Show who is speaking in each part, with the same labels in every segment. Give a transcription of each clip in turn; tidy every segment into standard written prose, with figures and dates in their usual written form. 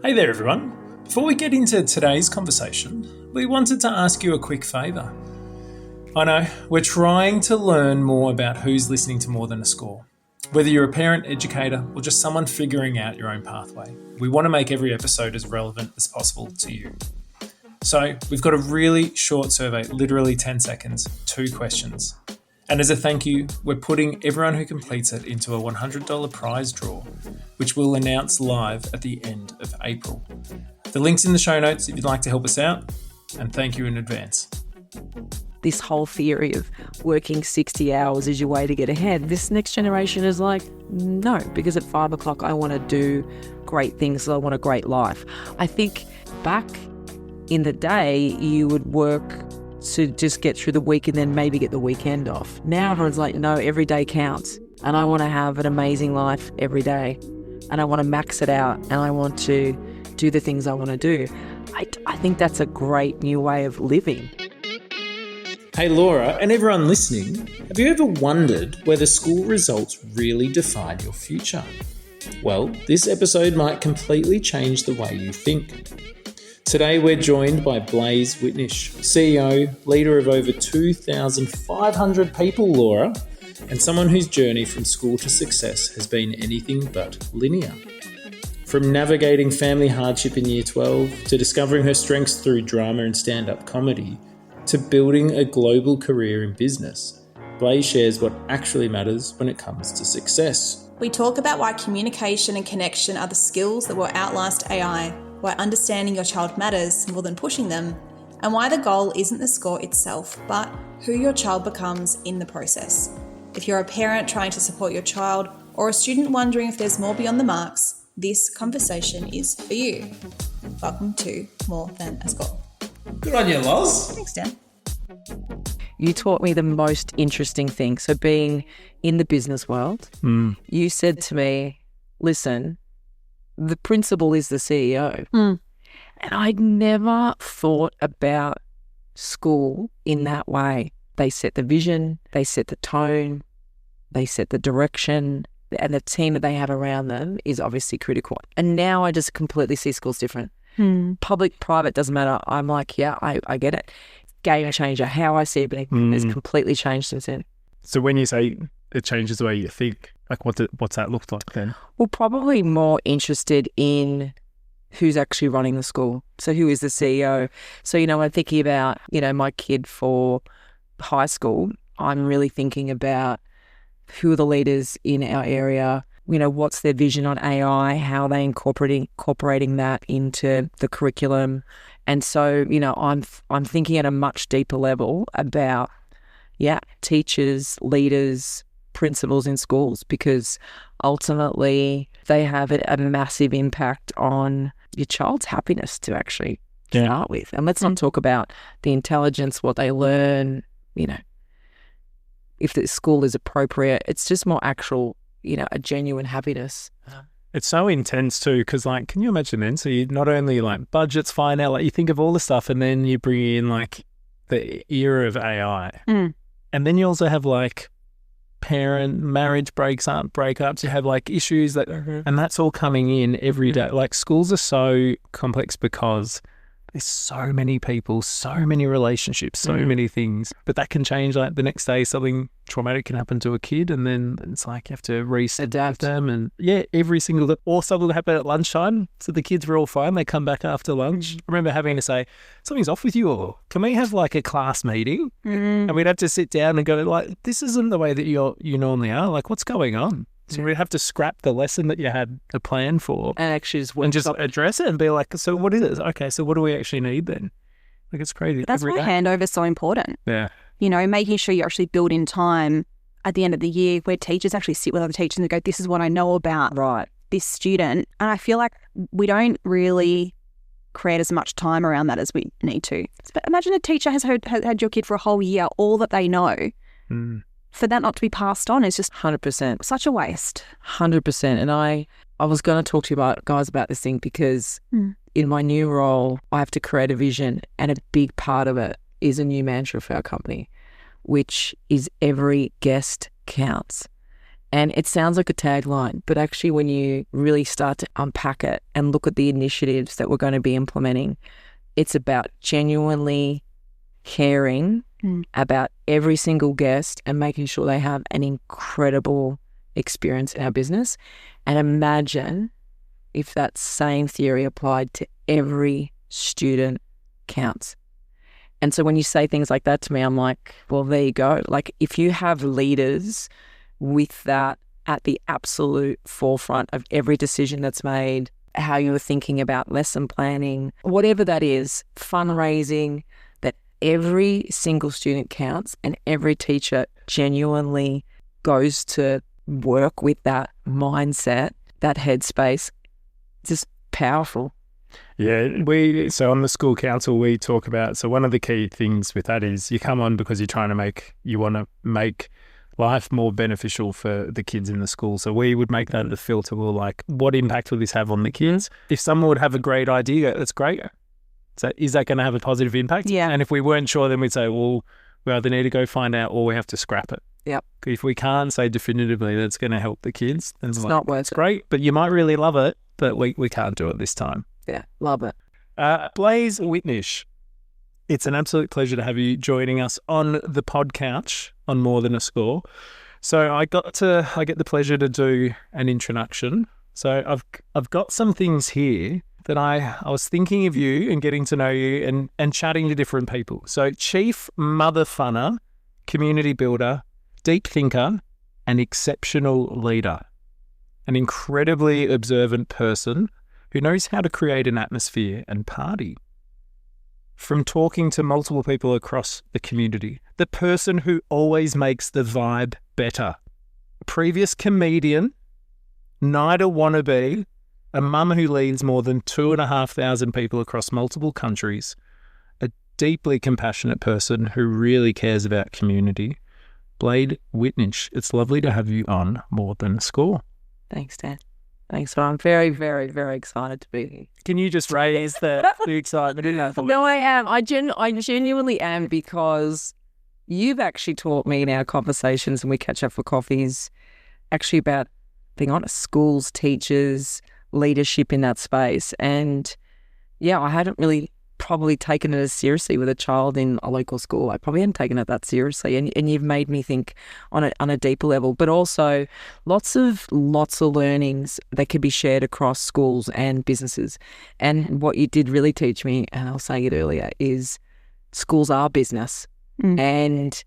Speaker 1: Hey there everyone. Before we get into today's conversation, we wanted to ask you a quick favour. I know, we're trying to learn more about who's listening to More Than a Score. Whether you're a parent, educator, or just someone figuring out your own pathway, we want to make every episode as relevant as possible to you. So we've got a really short survey, literally 10 seconds, 2 questions. And as a thank you, we're putting everyone who completes it into a $100 prize draw, which we'll announce live at the end of April. The link's in the show notes if you'd like to help us out, and thank you in advance.
Speaker 2: This whole theory of working 60 hours is your way to get ahead, this next generation is like, no, because at 5 o'clock I want to do great things, I want a great life. I think back in the day, you would work to just get through the week and then maybe get the weekend off. Now everyone's like, no, every day counts. And I want to have an amazing life every day. And I want to max it out. And I want to do the things I want to do. I think that's a great new way of living.
Speaker 1: Hey Laura, and everyone listening, have you ever wondered whether school results really define your future? Well, this episode might completely change the way you think. Today we're joined by Blaise Witnish, CEO, leader of over 2,500 people, Laura, and someone whose journey from school to success has been anything but linear. From navigating family hardship in Year 12 to discovering her strengths through drama and stand-up comedy to building a global career in business, Blaise shares what actually matters when it comes to success.
Speaker 3: We talk about why communication and connection are the skills that will outlast AI, why understanding your child matters more than pushing them, and why the goal isn't the score itself, but who your child becomes in the process. If you're a parent trying to support your child or a student wondering if there's more beyond the marks, this conversation is for you. Welcome to More Than a Score.
Speaker 1: Good on you, Loz.
Speaker 3: Thanks, Dan.
Speaker 2: You taught me the most interesting thing. So being in the business world, you said to me, listen, the principal is the CEO. And I'd never thought about school in that way. They set the vision, they set the tone, they set the direction, and the team that they have around them is obviously critical. And now I just completely see schools different. Public, private, doesn't matter. I'm like, yeah, I get it. Game changer. How I see it has completely changed since then.
Speaker 4: So when you say it changes the way you think, like what's that look like then?
Speaker 2: Well, probably more interested in who's actually running the school. So who is the CEO? So, I'm thinking about, my kid for high school. I'm really thinking about who are the leaders in our area, what's their vision on AI, how are they incorporating that into the curriculum. And so, I'm thinking at a much deeper level about, teachers, leaders, principals in schools, because ultimately they have a massive impact on your child's happiness to actually start with. And let's not talk about the intelligence, what they learn, if the school is appropriate. It's just more actual, a genuine happiness.
Speaker 4: It's so intense too, because can you imagine then? So you not only budgets fine out, you think of all the stuff, and then you bring in the era of AI, and then you also have parent marriage breakups. You have issues that, and that's all coming in every day. Schools are so complex because there's so many people, so many relationships, so many things. But that can change. The next day, something traumatic can happen to a kid, and then it's you have to reset them. And every single day, or something will happen at lunchtime. So the kids were all fine. They come back after lunch. I remember having to say, something's off with you all. Can we have a class meeting? And we'd have to sit down and go this isn't the way that you normally are. What's going on? So we'd have to scrap the lesson that you had a plan for
Speaker 2: And actually
Speaker 4: just address it and be so what is it? Okay, so what do we actually need then? It's crazy.
Speaker 5: That's why handover is so important.
Speaker 4: Yeah.
Speaker 5: Making sure you actually build in time at the end of the year where teachers actually sit with other teachers and go, this is what I know about this student. And I feel like we don't really create as much time around that as we need to. But imagine a teacher has had your kid for a whole year, all that they know. For that not to be passed on is just
Speaker 2: 100%.
Speaker 5: Such a waste.
Speaker 2: 100%. And I was going to talk to you guys about this thing because in my new role, I have to create a vision, and a big part of it is a new mantra for our company, which is every guest counts. And it sounds like a tagline, but actually when you really start to unpack it and look at the initiatives that we're going to be implementing, it's about genuinely caring about every single guest and making sure they have an incredible experience in our business. And imagine if that same theory applied to every student counts. And so when you say things like that to me, I'm like, well, there you go. Like if you have leaders with that at the absolute forefront of every decision that's made, how you're thinking about lesson planning, whatever that is, fundraising, that every single student counts and every teacher genuinely goes to work with that mindset, that headspace, just powerful.
Speaker 4: Yeah, so on the school council, we talk about, so one of the key things with that is you come on because you want to make life more beneficial for the kids in the school. So we would make that the filter. We're like, what impact will this have on the kids? If someone would have a great idea, that's great. So is that going to have a positive impact?
Speaker 2: Yeah.
Speaker 4: And if we weren't sure, then we'd say, well, we either need to go find out or we have to scrap it.
Speaker 2: Yep.
Speaker 4: If we can't say definitively that's going to help the kids, then
Speaker 2: It's not worth
Speaker 4: it's
Speaker 2: it.
Speaker 4: great, but you might really love it, but we can't do it this time.
Speaker 2: Yeah, love it.
Speaker 4: Blaise Witnish, it's an absolute pleasure to have you joining us on the pod couch on More Than a Score. So I get the pleasure to do an introduction. So I've got some things here that I was thinking of you and getting to know you and chatting to different people. So chief mother funner, community builder, deep thinker, and exceptional leader. An incredibly observant person who knows how to create an atmosphere and party. From talking to multiple people across the community, the person who always makes the vibe better. A previous comedian, NIDA wannabe, a mum who leads more than 2,500 people across multiple countries, a deeply compassionate person who really cares about community. Blaise Witnish, it's lovely to have you on More Than a Score.
Speaker 2: Thanks, Dan. Thanks. So I'm very, very, very excited to be here.
Speaker 4: Can you just raise the excitement?
Speaker 2: No, I am. I genuinely am, because you've actually taught me in our conversations, and we catch up for coffees, actually about, being honest, schools, teachers, leadership in that space. And yeah, I hadn't really probably taken it as seriously with a child in a local school. I probably hadn't taken it that seriously. And you've made me think on a deeper level, but also lots of learnings that could be shared across schools and businesses. And what you did really teach me, and I was saying it earlier, is schools are business. And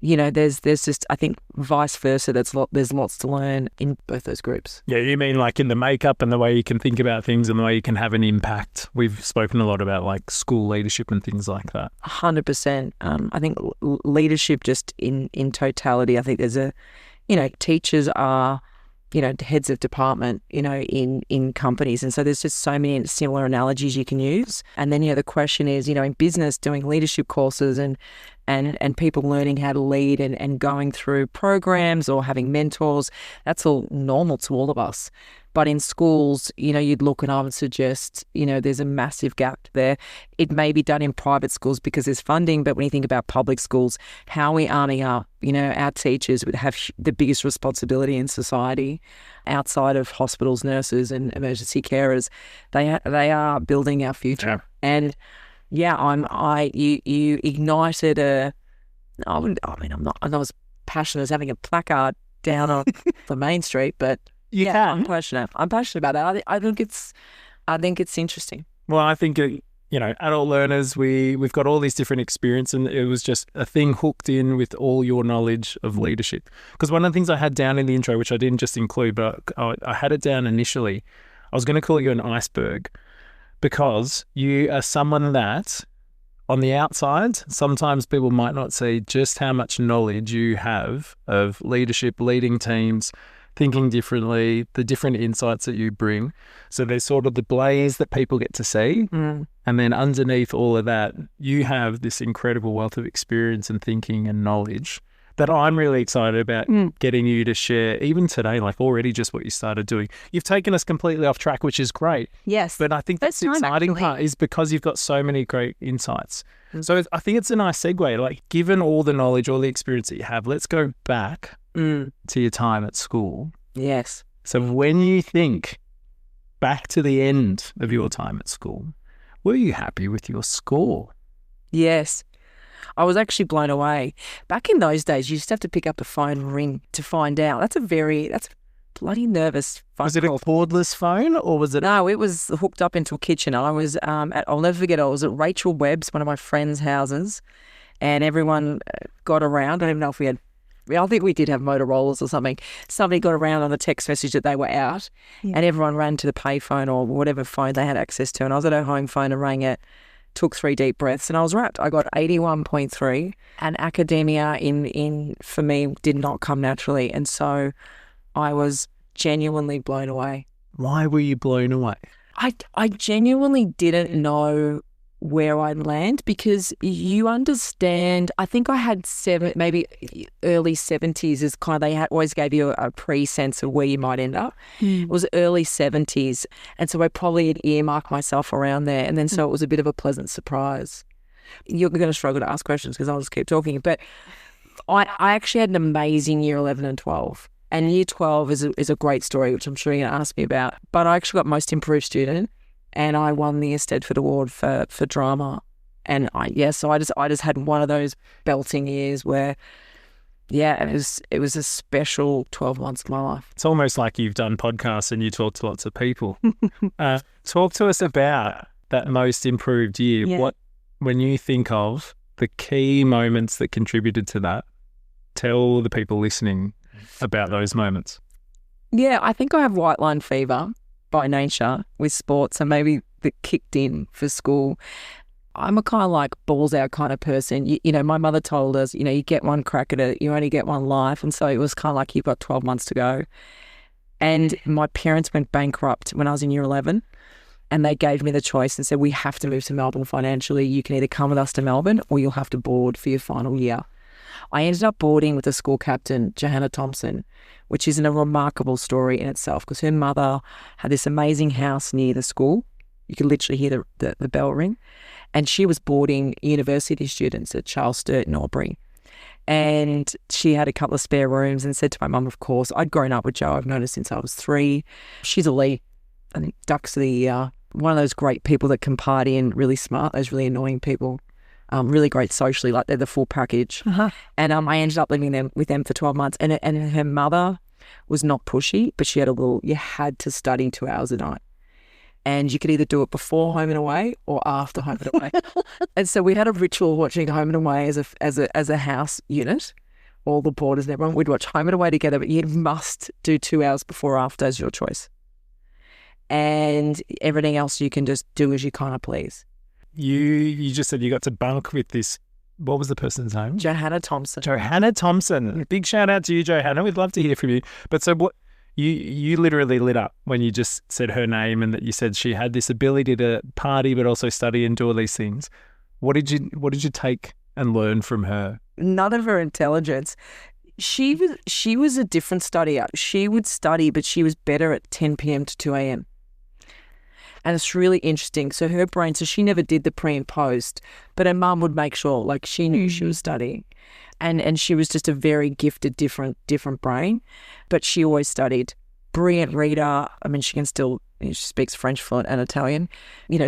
Speaker 2: there's just, I think, vice versa. There's lots to learn in both those groups.
Speaker 4: Yeah, you mean like in the makeup and the way you can think about things and the way you can have an impact. We've spoken a lot about like school leadership and things like that.
Speaker 2: 100%. I think leadership just in totality, I think there's teachers are, heads of department, in companies. And so there's just so many similar analogies you can use. And then, the question is, in business, doing leadership courses and people learning how to lead and going through programs or having mentors, that's all normal to all of us. But in schools, you'd look, and I would suggest, there's a massive gap there. It may be done in private schools because there's funding, but when you think about public schools, how we arming up, our teachers would have the biggest responsibility in society outside of hospitals, nurses and emergency carers. They are building our future.
Speaker 4: Yeah.
Speaker 2: And yeah, you ignited I'm not as passionate as having a placard down on the main street, but I'm passionate. I'm passionate about that. I think it's interesting.
Speaker 4: Well, I think, adult learners, we've got all these different experiences, and it was just a thing hooked in with all your knowledge of leadership. Because one of the things I had down in the intro, which I didn't just include, but I had it down initially, I was going to call you an iceberg, because you are someone that, on the outside, sometimes people might not see just how much knowledge you have of leadership, leading teams, thinking differently, the different insights that you bring. So there's sort of the blaze that people get to see. And then underneath all of that, you have this incredible wealth of experience and thinking and knowledge that I'm really excited about getting you to share, even today, like already just what you started doing. You've taken us completely off track, which is great.
Speaker 5: Yes.
Speaker 4: But I think that's the exciting part, is because you've got so many great insights. So I think it's a nice segue. Like, given all the knowledge, all the experience that you have, let's go back
Speaker 2: Mm.
Speaker 4: to your time at school.
Speaker 2: Yes.
Speaker 4: So when you think back to the end of your time at school, were you happy with your score?
Speaker 2: Yes. I was actually blown away. Back in those days, you used to have to pick up the phone and ring to find out. That's a bloody nervous phone
Speaker 4: Was it a
Speaker 2: call.
Speaker 4: cordless phone or was it?
Speaker 2: No, it was hooked up into a kitchen. I was I'll never forget, I was at Rachel Webb's, one of my friends' houses, and everyone got around. I don't even know if we had, I think we did have Motorola's or something. Somebody got around on the text message that they were out, and everyone ran to the payphone or whatever phone they had access to. And I was at her home phone and rang it, took 3 deep breaths, and I was wrapped. I got 81.3, and academia in for me did not come naturally. And so I was genuinely blown away.
Speaker 4: Why were you blown away?
Speaker 2: I genuinely didn't know where I'd land, because you understand, I think I had maybe early 70s is kind of, they always gave you a pre-sense of where you might end up. It was early 70s. And so I probably had earmarked myself around there. And then so it was a bit of a pleasant surprise. You're going to struggle to ask questions because I'll just keep talking. But I actually had an amazing year 11 and 12. And year 12 is a great story, which I'm sure you're going to ask me about. But I actually got most improved student, and I won the Eisteddfod Award for drama. And so I just had one of those belting years where, it was a special 12 months of my life.
Speaker 4: It's almost like you've done podcasts and you talk to lots of people. Talk to us about that most improved year.
Speaker 2: Yeah.
Speaker 4: When you think of the key moments that contributed to that, tell the people listening about those moments.
Speaker 2: Yeah, I think I have white line fever by nature with sports, and maybe that kicked in for school. I'm a kind of like balls out kind of person. You know, my mother told us, you get one crack at it, you only get one life. And so it was kind of like, you've got 12 months to go. And my parents went bankrupt when I was in year 11, and they gave me the choice and said, we have to move to Melbourne financially. You can either come with us to Melbourne or you'll have to board for your final year. I ended up boarding with the school captain, Johanna Thompson, which is a remarkable story in itself, because her mother had this amazing house near the school. You could literally hear the bell ring. And she was boarding university students at Charles Sturt in Albury. And she had a couple of spare rooms and said to my mum, of course, I'd grown up with Jo. I've known her since I was 3. She's elite. I think ducks of the year. One of those great people that can party and really smart, those really annoying people. Really great socially, like they're the full package.
Speaker 5: Uh-huh.
Speaker 2: And I ended up living with them for 12 months. And her mother was not pushy, but she had you had to study 2 hours a night. And you could either do it before Home and Away or after Home and Away. And so we had a ritual watching Home and Away as a house unit, all the boarders and everyone. We'd watch Home and Away together, but you must do 2 hours before or after as your choice. And everything else you can just do as you kind of please.
Speaker 4: You just said you got to bunk with this. What was the person's name?
Speaker 2: Johanna Thompson.
Speaker 4: Johanna Thompson. Big shout out to you, Johanna. We'd love to hear from you. But so what? You literally lit up when you just said her name and that you said she had this ability to party but also study and do all these things. What did you take and learn from her?
Speaker 2: None of her intelligence. She was a different studier. She would study, but she was better at 10 p.m. to 2 a.m. And it's really interesting. So her brain, so she never did the pre and post, but her mum would make sure, like she knew she was studying. And she was just a very gifted, different brain, but she always studied. Brilliant reader. I mean, she she speaks French fluent and Italian.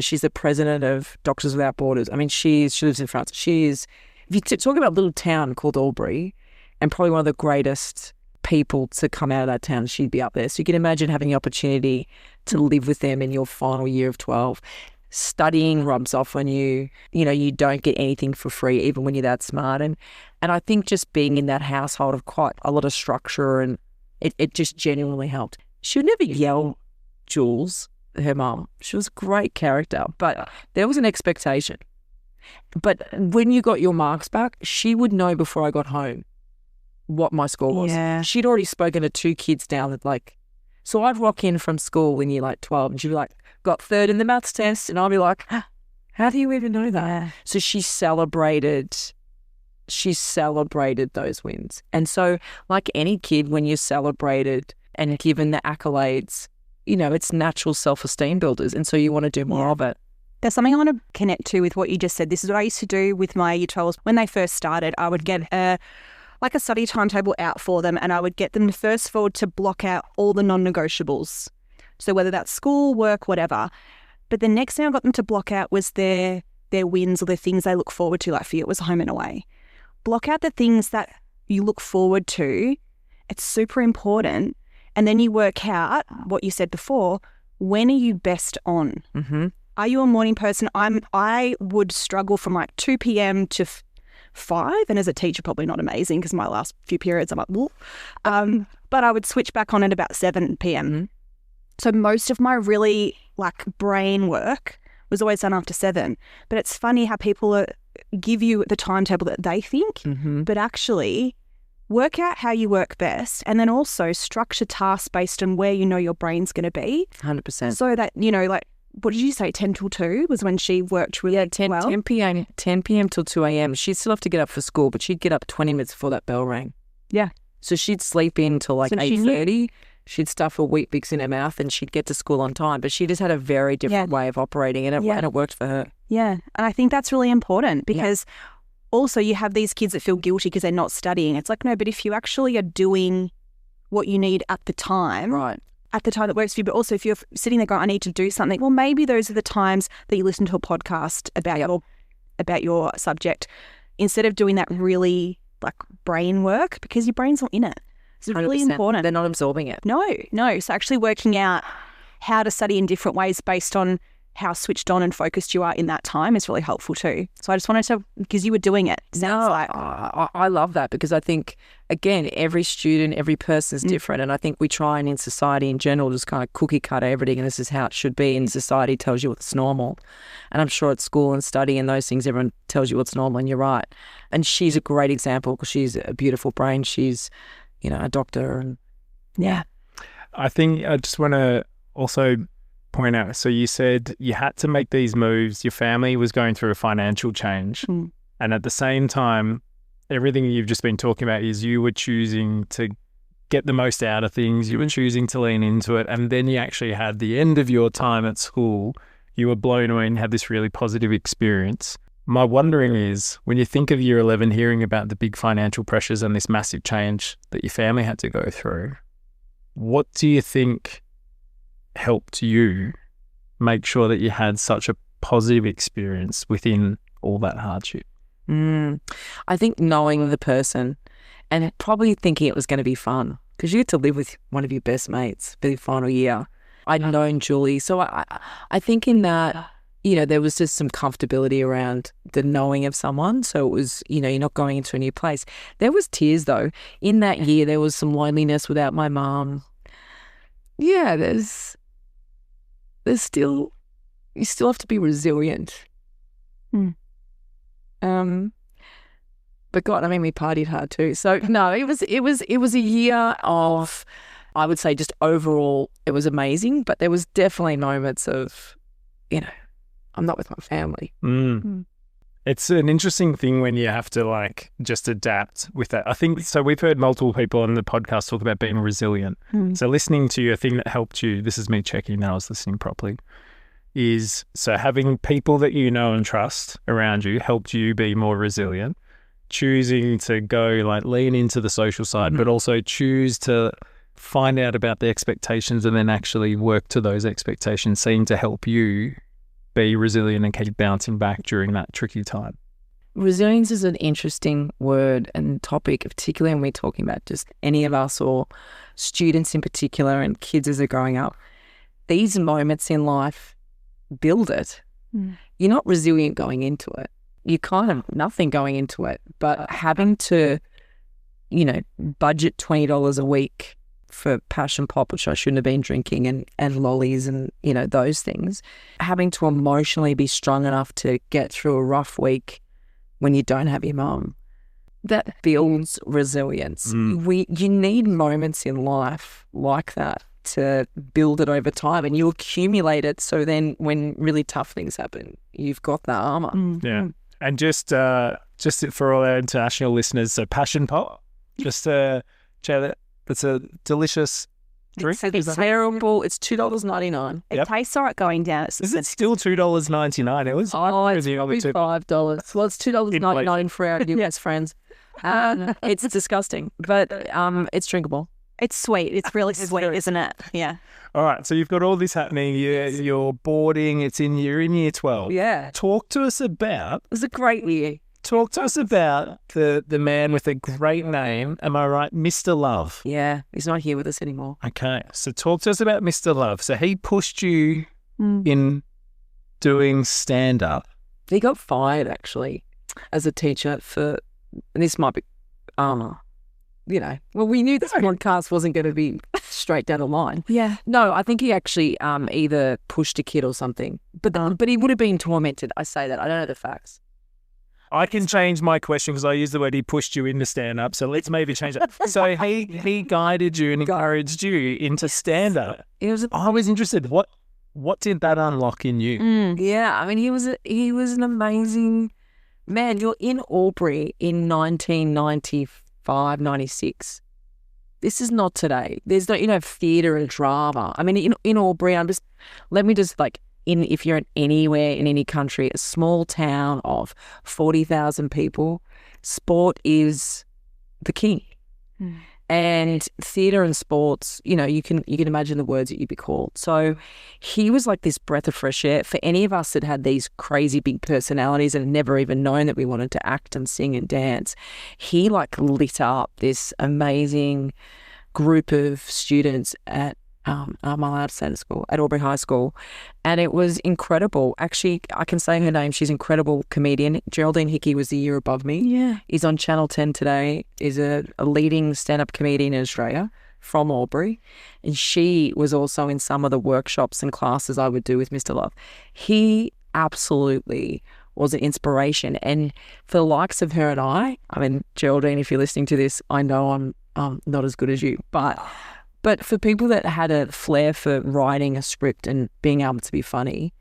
Speaker 2: She's the president of Doctors Without Borders. I mean, she lives in France. If you talk about a little town called Albury, and probably one of the greatest people to come out of that town, she'd be up there. So you can imagine having the opportunity to live with them in your final year of 12. Studying rubs off when you don't get anything for free, even when you're that smart. And I think just being in that household of quite a lot of structure, and it just genuinely helped. She would never yell, Jules, her mum. She was a great character, but there was an expectation. But when you got your marks back, she would know before I got home what my score was.
Speaker 5: Yeah.
Speaker 2: She'd already spoken to 2 kids down at so I'd rock in from school when you're 12 and she'd be like, got 3rd in the maths test. And I'd be like, how do you even know that?
Speaker 5: Yeah.
Speaker 2: So she celebrated those wins. And so like any kid, when you're celebrated and given the accolades, it's natural self-esteem builders. And so you want to do more of it.
Speaker 5: There's something I want to connect to with what you just said. This is what I used to do with my year 12s. When they first started, I would get like a study timetable out for them, and I would get them first forward to block out all the non-negotiables. So whether that's school, work, whatever. But the next thing I got them to block out was their wins or the things they look forward to, like for you, it was home and away. Block out the things that you look forward to. It's super important. And then you work out what you said before, when are you best on?
Speaker 2: Mm-hmm.
Speaker 5: Are you a morning person? I would struggle from like 2 p.m. to 5, and as a teacher, probably not amazing because my last few periods I'm like, but I would switch back on at about 7 p.m.
Speaker 2: Mm-hmm.
Speaker 5: So most of my really like brain work was always done after 7. But it's funny how people give you the timetable that they think, but actually work out how you work best, and then also structure tasks based on where you know your brain's going to be.
Speaker 2: 100%.
Speaker 5: So that, you know, like, what did you say, 10 till 2 was when she worked really
Speaker 2: 10
Speaker 5: well?
Speaker 2: 10 p.m. till 2 a.m. She'd still have to get up for school, but she'd get up 20 minutes before that bell rang.
Speaker 5: Yeah.
Speaker 2: So she'd sleep in till like
Speaker 5: So she
Speaker 2: 8:30. She'd stuff her Wheat Bix in her mouth and she'd get to school on time. But she just had a very different way of operating, and it worked for her.
Speaker 5: Yeah. And I think that's really important because also you have these kids that feel guilty because they're not studying. It's like, no, but if you actually are doing what you need at the time,
Speaker 2: Right.
Speaker 5: at the time that works for you, but also if you're sitting there going, I need to do something, well, maybe those are the times that you listen to a podcast about your subject instead of doing that really like brain work, because your brain's not in it. It's really
Speaker 2: 100%.
Speaker 5: important.
Speaker 2: They're not absorbing it.
Speaker 5: No. So actually working out how to study in different ways based on how switched on and focused you are in that time is really helpful too. So I just wanted to, because you were doing it.
Speaker 2: I love that, because I think, again, every student, every person is different. And I think we try and in society in general just kind of cookie cutter everything, and this is how it should be. And society tells you what's normal. And I'm sure at school and study and those things, everyone tells you what's normal, and you're right. And she's a great example because she's a beautiful brain. She's, you know, a doctor. And
Speaker 4: I think I just want to also point out, so you said you had to make these moves. Your family was going through a financial change. And at the same time, everything you've just been talking about is you were choosing to get the most out of things. You were choosing to lean into it. And then you actually had the end of your time at school. You were blown away and had this really positive experience. My wondering is, when you think of year 11, hearing about the big financial pressures and this massive change that your family had to go through, what do you think helped you make sure that you had such a positive experience within all that hardship?
Speaker 2: I think knowing the person and probably thinking it was going to be fun, because you get to live with one of your best mates for the final year. I'd known Julie. So I think in that, you know, there was just some comfortability around the knowing of someone. So it was, you know, you're not going into a new place. There was tears though. In that year, there was some loneliness without my mum. Yeah, there's still, you still have to be resilient. But God, I mean, we partied hard too. So no, it was a year of, I would say, just overall, it was amazing. But there was definitely moments of, you know, I'm not with my family.
Speaker 4: It's an interesting thing when you have to like just adapt with that. I think, so we've heard multiple people on the podcast talk about being resilient. So listening to you, a thing that helped you, this is me checking that I was listening properly, is so having people that you know and trust around you helped you be more resilient. Choosing to go like lean into the social side, but also choose to find out about the expectations and then actually work to those expectations seemed to help you be resilient and keep bouncing back during that tricky time.
Speaker 2: Resilience is an interesting word and topic, particularly when we're talking about just any of us or students in particular and kids as they're growing up. These moments in life build it. You're not resilient going into it. You kind of nothing going into it, but having to, you know, budget $20 a week for passion pop, which I shouldn't have been drinking, and lollies and, you know, those things. Having to emotionally be strong enough to get through a rough week when you don't have your mum. That builds resilience. You need moments in life like that to build it over time, and you accumulate it. So then when really tough things happen, you've got that armor.
Speaker 4: Yeah. And just for all our international listeners, so passion pop, just that's a delicious drink.
Speaker 2: It's terrible. It's $2.99.
Speaker 5: It tastes all right going down.
Speaker 4: Is it still $2.99? It was
Speaker 2: $5. Well, it's $2.99 for our US friends. It's disgusting, but it's drinkable.
Speaker 5: It's sweet. It's really sweet, isn't it? Yeah.
Speaker 4: All right, so you've got all this happening. You're boarding. You're in year 12.
Speaker 2: Yeah.
Speaker 4: Talk to us about
Speaker 2: It was a great year.
Speaker 4: the man with a great name. Am I right, Mr. Love?
Speaker 2: Yeah, he's not here with us anymore.
Speaker 4: Okay, so talk to us about Mr. Love. So he pushed you in doing stand-up.
Speaker 2: He got fired, actually, as a teacher for, and this might be, well, we knew this podcast wasn't going to be straight down the line.
Speaker 5: Yeah.
Speaker 2: No, I think he actually either pushed a kid or something, but he would have been tormented. I say that. I don't know the facts.
Speaker 4: I can change my question because I used the word he pushed you into stand-up. So let's maybe change it. So he guided you and encouraged you into stand-up. I was interested. What did that unlock in you?
Speaker 2: Yeah, I mean, he was an amazing man. You're in Albury in 1995, 96. This is not today. There's no, theatre and drama. I mean, in Albury, if you're anywhere in any country, a small town of 40,000 people, sport is the king. And theatre and sports, you can imagine the words that you'd be called. So he was like this breath of fresh air for any of us that had these crazy big personalities and never even known that we wanted to act and sing and dance. He lit up this amazing group of students at I'm allowed to say the school, at Albury High School. And it was incredible. Actually, I can say her name. She's an incredible comedian. Geraldine Hickey was the year above me.
Speaker 5: Yeah.
Speaker 2: Is on Channel 10 today, is a leading stand-up comedian in Australia from Albury. And she was also in some of the workshops and classes I would do with Mr. Love. He absolutely was an inspiration. And for the likes of her and I mean, Geraldine, if you're listening to this, I know I'm not as good as you, But for people that had a flair for writing a script and being able to be funny,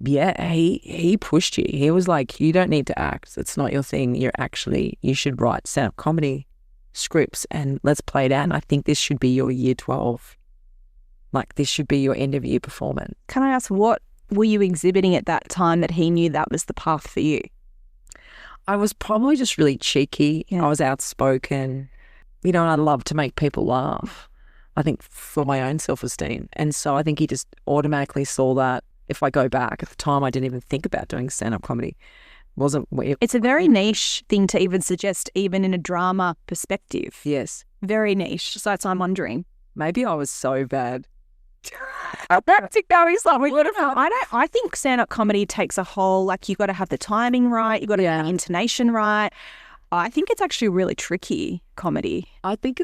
Speaker 2: yeah, he pushed you. He was like, you don't need to act. It's not your thing. You should write stand-up comedy scripts and let's play it out. And I think this should be your year 12. This should be your end of year performance.
Speaker 5: Can I ask, what were you exhibiting at that time that he knew that was the path for you?
Speaker 2: I was probably just really cheeky.
Speaker 5: Yeah.
Speaker 2: I was outspoken, and I love to make people laugh. I think for my own self-esteem. And so I think he just automatically saw that. If I go back, at the time I didn't even think about doing stand-up comedy.
Speaker 5: It's a very niche thing to even suggest, even in a drama perspective.
Speaker 2: Yes.
Speaker 5: Very niche. So that's why I'm wondering.
Speaker 2: Maybe I was so bad.
Speaker 5: I think stand-up comedy takes a whole, you've got to have the timing right, you've got to have the intonation right. I think it's actually really tricky, comedy.
Speaker 2: I think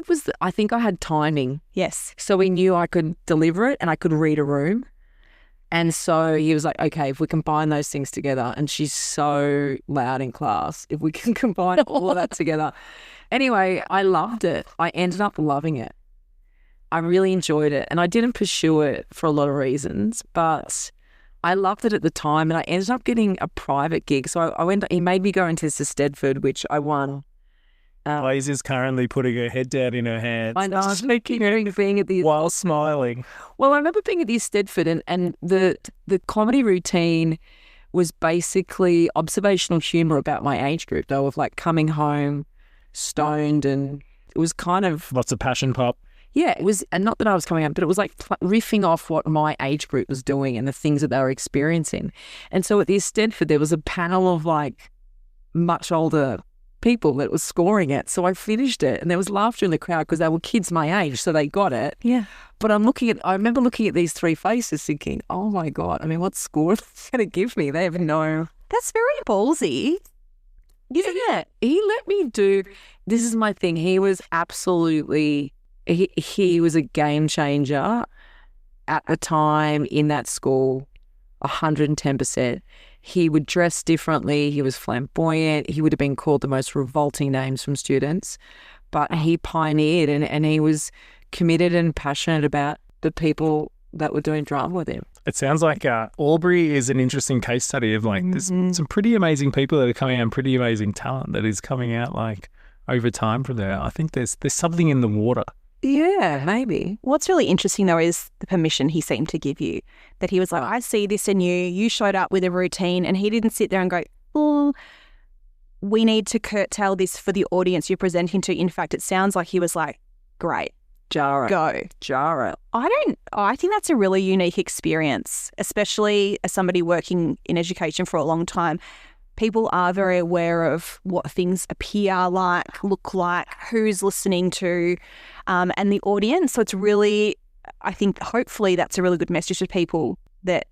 Speaker 2: I had timing.
Speaker 5: Yes.
Speaker 2: So we knew I could deliver it and I could read a room. And so he was like, okay, if we combine those things together, and she's so loud in class, if we can combine all of that together. Anyway, I loved it. I ended up loving it. I really enjoyed it. And I didn't pursue it for a lot of reasons, but I loved it at the time, and I ended up getting a private gig. So he made me go into Stedford, which I won.
Speaker 4: Blaise is currently putting her head down in her hands.
Speaker 2: I know, being at the
Speaker 4: while smiling.
Speaker 2: Well, I remember being at the Stedford, and the comedy routine was basically observational humour about my age group, though, of coming home stoned, and it was kind of
Speaker 4: lots of passion pop.
Speaker 2: Yeah, it was, and not that I was coming out, but it was riffing off what my age group was doing and the things that they were experiencing. And so at the Stedford, there was a panel of much older people that was scoring it. So I finished it, and there was laughter in the crowd because they were kids my age, so they got it.
Speaker 5: Yeah.
Speaker 2: But I remember looking at these three faces thinking, oh my God, what score are they going to give me? They have no.
Speaker 5: That's very ballsy.
Speaker 2: Yeah. He let me do, this is my thing. He was absolutely, he was a game changer at the time in that school, 110%. He would dress differently. He was flamboyant. He would have been called the most revolting names from students, but he pioneered and he was committed and passionate about the people that were doing drama with him.
Speaker 4: It sounds like Albury is an interesting case study of there's some pretty amazing people that are coming out and pretty amazing talent that is coming out over time from there. I think there's something in the water.
Speaker 2: Yeah, maybe.
Speaker 5: What's really interesting, though, is the permission he seemed to give you. That he was like, I see this in you. You showed up with a routine, and he didn't sit there and go, oh, we need to curtail this for the audience you're presenting to. In fact, it sounds like he was like, great,
Speaker 2: Jara.
Speaker 5: go.
Speaker 2: Jara.
Speaker 5: I think that's a really unique experience, especially as somebody working in education for a long time. People are very aware of what things appear like, look like, who's listening to, and the audience. So it's really, I think, hopefully that's a really good message to people that,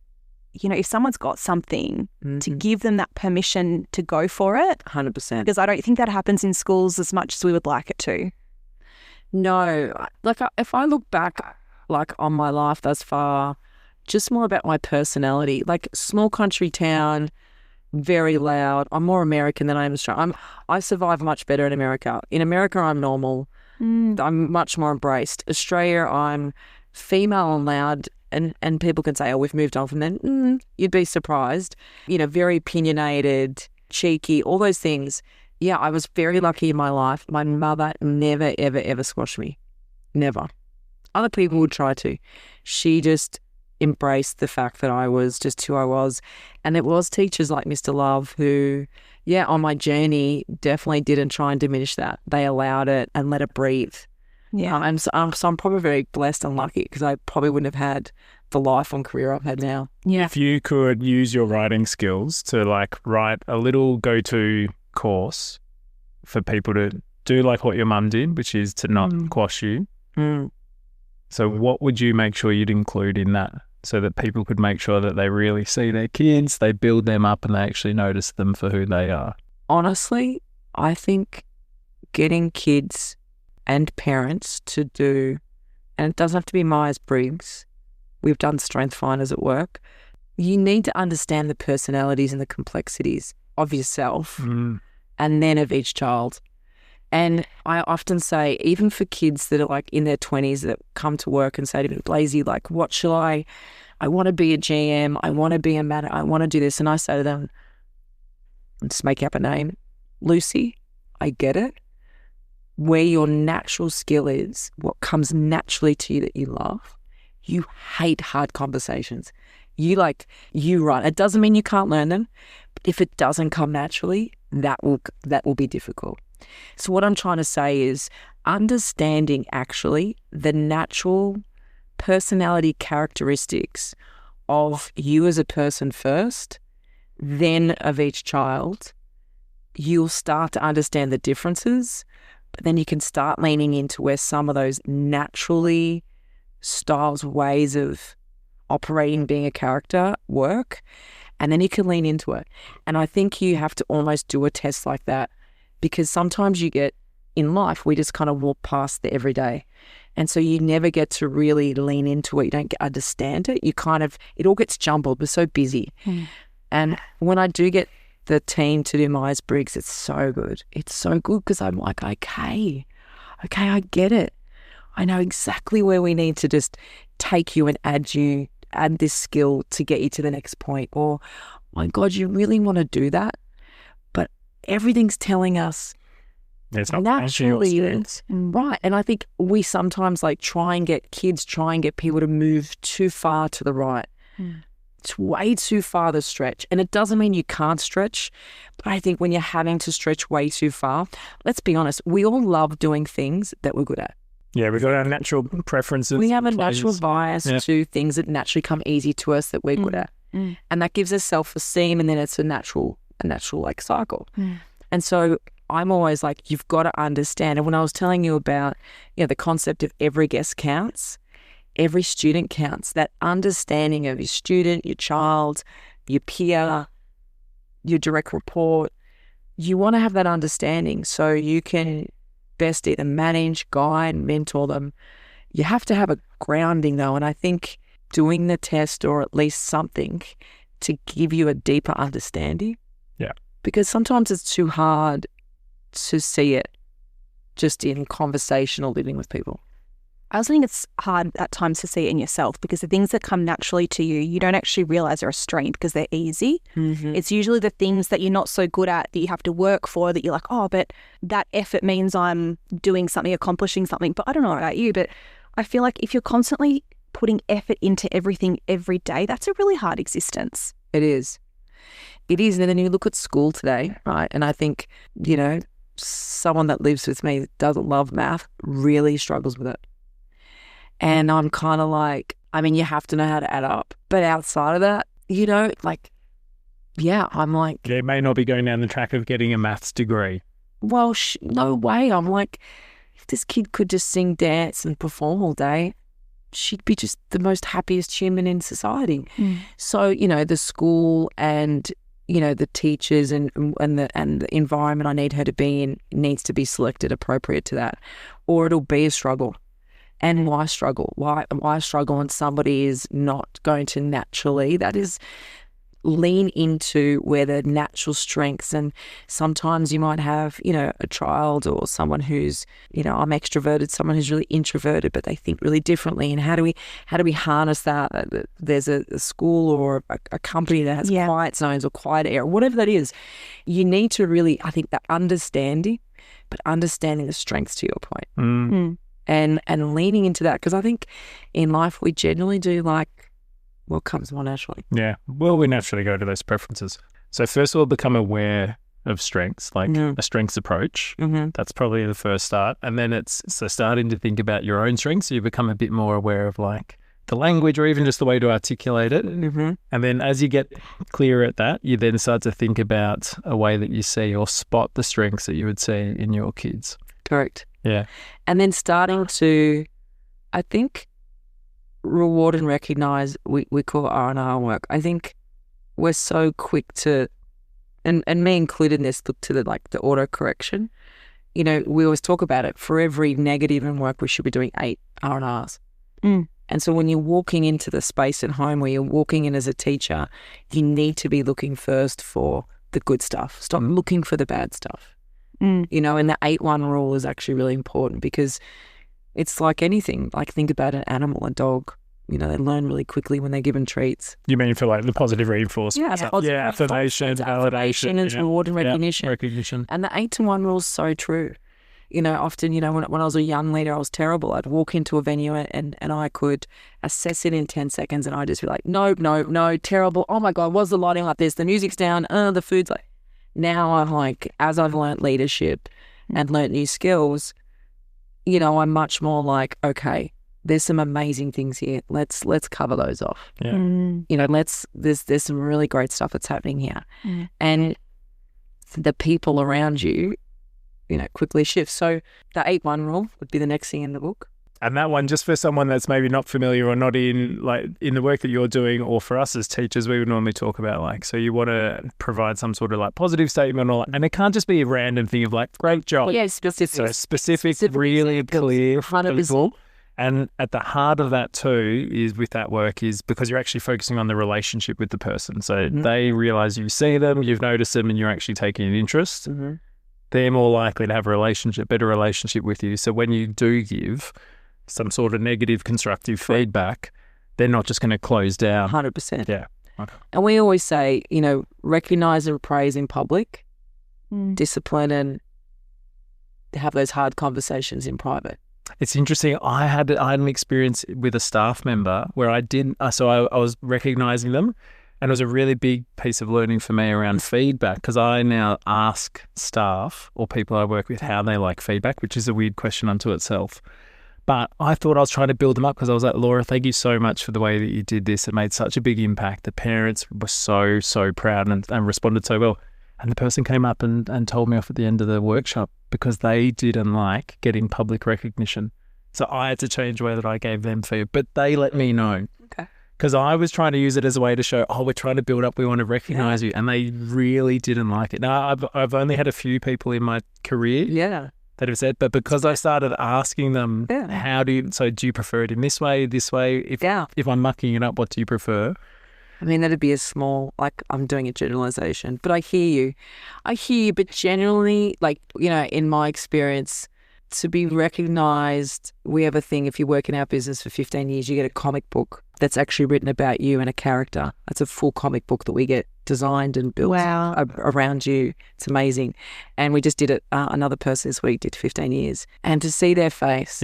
Speaker 5: you know, if someone's got something, to give them that permission to go for it.
Speaker 2: 100%.
Speaker 5: Because I don't think that happens in schools as much as we would like it to.
Speaker 2: No, like if I look back like on my life thus far, just more about my personality, like small country town, very loud. I'm more American than I am Australian. I survive much better in America. In America, I'm normal. I'm much more embraced. Australia, I'm female and loud, and people can say, oh, we've moved on from then. You'd be surprised. You know, very opinionated, cheeky, all those things. Yeah, I was very lucky in my life. My mother never, ever, ever squashed me. Never. Other people would try to. She just embraced the fact that I was just who I was. And it was teachers like Mr. Love who, yeah, on my journey definitely didn't try and diminish that. They allowed it and let it breathe.
Speaker 5: Yeah.
Speaker 2: So I'm probably very blessed and lucky because I probably wouldn't have had the life and career I've had now.
Speaker 5: Yeah.
Speaker 4: If you could use your writing skills to like write a little go-to course for people to do like what your mum did, which is to not quash you. So what would you make sure you'd include in that so that people could make sure that they really see their kids, they build them up and they actually notice them for who they are?
Speaker 2: Honestly, I think getting kids and parents to do, and it doesn't have to be Myers-Briggs, we've done strength finders at work, you need to understand the personalities and the complexities of yourself and then of each child. And I often say, even for kids that are like in their 20s that come to work and say to me, Blaise, like, what shall I want to be a GM, I want to be a manager, I want to do this. And I say to them, just make up a name, Lucy, I get it. Where your natural skill is, what comes naturally to you that you love, you hate hard conversations. You run. It doesn't mean you can't learn them, but if it doesn't come naturally, that will be difficult. So what I'm trying to say is understanding actually the natural personality characteristics of you as a person first, then of each child. You'll start to understand the differences, but then you can start leaning into where some of those naturally styles, ways of operating, being a character work, and then you can lean into it. And I think you have to almost do a test like that, because sometimes you get in life, we just kind of walk past the everyday. And so you never get to really lean into it. You don't understand it. It all gets jumbled. We're so busy. And when I do get the team to do Myers-Briggs, it's so good. It's so good because I'm like, okay, I get it. I know exactly where we need to just take you and add this skill to get you to the next point. Or, my God, you really want to do that? But everything's telling us
Speaker 4: it's not
Speaker 2: naturally. Right. And I think we sometimes try and get people to move too far to the right. It's way too far to stretch. And it doesn't mean you can't stretch, but I think when you're having to stretch way too far, let's be honest, we all love doing things that we're good at.
Speaker 4: Yeah, we've got our natural preferences.
Speaker 2: We have a natural bias to things that naturally come easy to us that we're good at. And that gives us self-esteem, and then it's a natural cycle. And so I'm always like, you've got to understand. And when I was telling you about, the concept of every guest counts, every student counts, that understanding of your student, your child, your peer, your direct report, you want to have that understanding so you can best either manage, guide, mentor them. You have to have a grounding though, and I think doing the test or at least something to give you a deeper understanding.
Speaker 4: Yeah.
Speaker 2: Because sometimes it's too hard to see it just in conversational living with people.
Speaker 5: I also think it's hard at times to see it in yourself, because the things that come naturally to you, you don't actually realize are a strength because they're easy. It's usually the things that you're not so good at that you have to work for, that you're like, oh, but that effort means I'm doing something, accomplishing something. But I don't know about you, but I feel like if you're constantly putting effort into everything every day, that's a really hard existence.
Speaker 2: It is. It is. And then you look at school today, right? And I think, someone that lives with me that doesn't love math really struggles with it. And I'm kind of like, you have to know how to add up. But outside of that, I'm like...
Speaker 4: Yeah, it may not be going down the track of getting a maths degree.
Speaker 2: Well, no way. I'm like, if this kid could just sing, dance and perform all day, she'd be just the most happiest human in society. So, the school and, the teachers and the environment I need her to be in needs to be selected appropriate to that, or it'll be a struggle. And why struggle? Why struggle when somebody is not going to naturally, that is, lean into where the natural strengths, and sometimes you might have, a child or someone who's, I'm extroverted, someone who's really introverted, but they think really differently. And how do we harness that? There's a school or a company that has quiet zones or quiet area, whatever that is. You need to really, I think, that understanding the strengths, to your point. And leaning into that, because I think in life we generally do like what comes more naturally. Yeah.
Speaker 4: Well, we naturally go to those preferences. So first of all, become aware of strengths, like a strengths approach. That's probably the first start. And then it's starting to think about your own strengths. So you become a bit more aware of like the language or even just the way to articulate it. And then as you get clearer at that, you then start to think about a way that you see or spot the strengths that you would see in your kids.
Speaker 2: Correct.
Speaker 4: Yeah.
Speaker 2: And then starting to, I think, reward and recognize, we call R&R work. I think we're so quick to, and me included in this, look to the autocorrection. We always talk about it. For every negative in work, we should be doing 8 R&Rs. And so when you're walking into the space at home where you're walking in as a teacher, you need to be looking first for the good stuff. Stop looking for the bad stuff. And the 8-1 rule is actually really important, because it's like anything. Like, think about an animal, a dog. They learn really quickly when they're given treats.
Speaker 4: You mean for like the positive reinforcement? Affirmation, validation,
Speaker 2: and reward and recognition. And the 8-1 rule is so true. Often, when I was a young leader, I was terrible. I'd walk into a venue and I could assess it in 10 seconds, and I'd just be like, no, terrible. Oh my God, what's the lighting like this? The music's down. The food's like... Now I'm like, as I've learnt leadership and learnt new skills, I'm much more like, okay, there's some amazing things here. Let's cover those off. Yeah. There's some really great stuff that's happening here. And the people around you, quickly shift. So the 8-1 rule would be the next thing in the book.
Speaker 4: And that one, just for someone that's maybe not familiar or not in the work that you're doing, or for us as teachers, we would normally talk about so you want to provide some sort of positive statement, and it can't just be a random thing of great job.
Speaker 2: Yeah, specific.
Speaker 4: So specific, really clear.
Speaker 2: 100%.
Speaker 4: And at the heart of that too is with that work is because you're actually focusing on the relationship with the person. So they realize you see them, you've noticed them, and you're actually taking an interest. They're more likely to have a better relationship with you. So when you do give some sort of negative constructive feedback, they're not just going to close down.
Speaker 2: 100%.
Speaker 4: Yeah. Okay.
Speaker 2: And we always say, recognize and praise in public, discipline, and have those hard conversations in private.
Speaker 4: It's interesting. I had an experience with a staff member where I was recognizing them, and it was a really big piece of learning for me around feedback, because I now ask staff or people I work with how they like feedback, which is a weird question unto itself. But I thought I was trying to build them up, because I was like, Laura, thank you so much for the way that you did this. It made such a big impact. The parents were so, so proud and responded so well. And the person came up and told me off at the end of the workshop because they didn't like getting public recognition. So I had to change the way that I gave them feedback. But they let me know.
Speaker 2: Okay.
Speaker 4: Because I was trying to use it as a way to show, we're trying to build up, we want to recognize you. And they really didn't like it. Now, I've only had a few people in my career that have said, but because I started asking them, do you prefer it in this way? If I'm mucking it up, what do you prefer?
Speaker 2: That'd be a small, I'm doing a generalization, but I hear you. But generally, in my experience, to be recognized, we have a thing, if you work in our business for 15 years, you get a comic book that's actually written about you and a character. That's a full comic book that we get designed and built around you. It's amazing. And we just did it, another person this week did 15 years. And to see their face,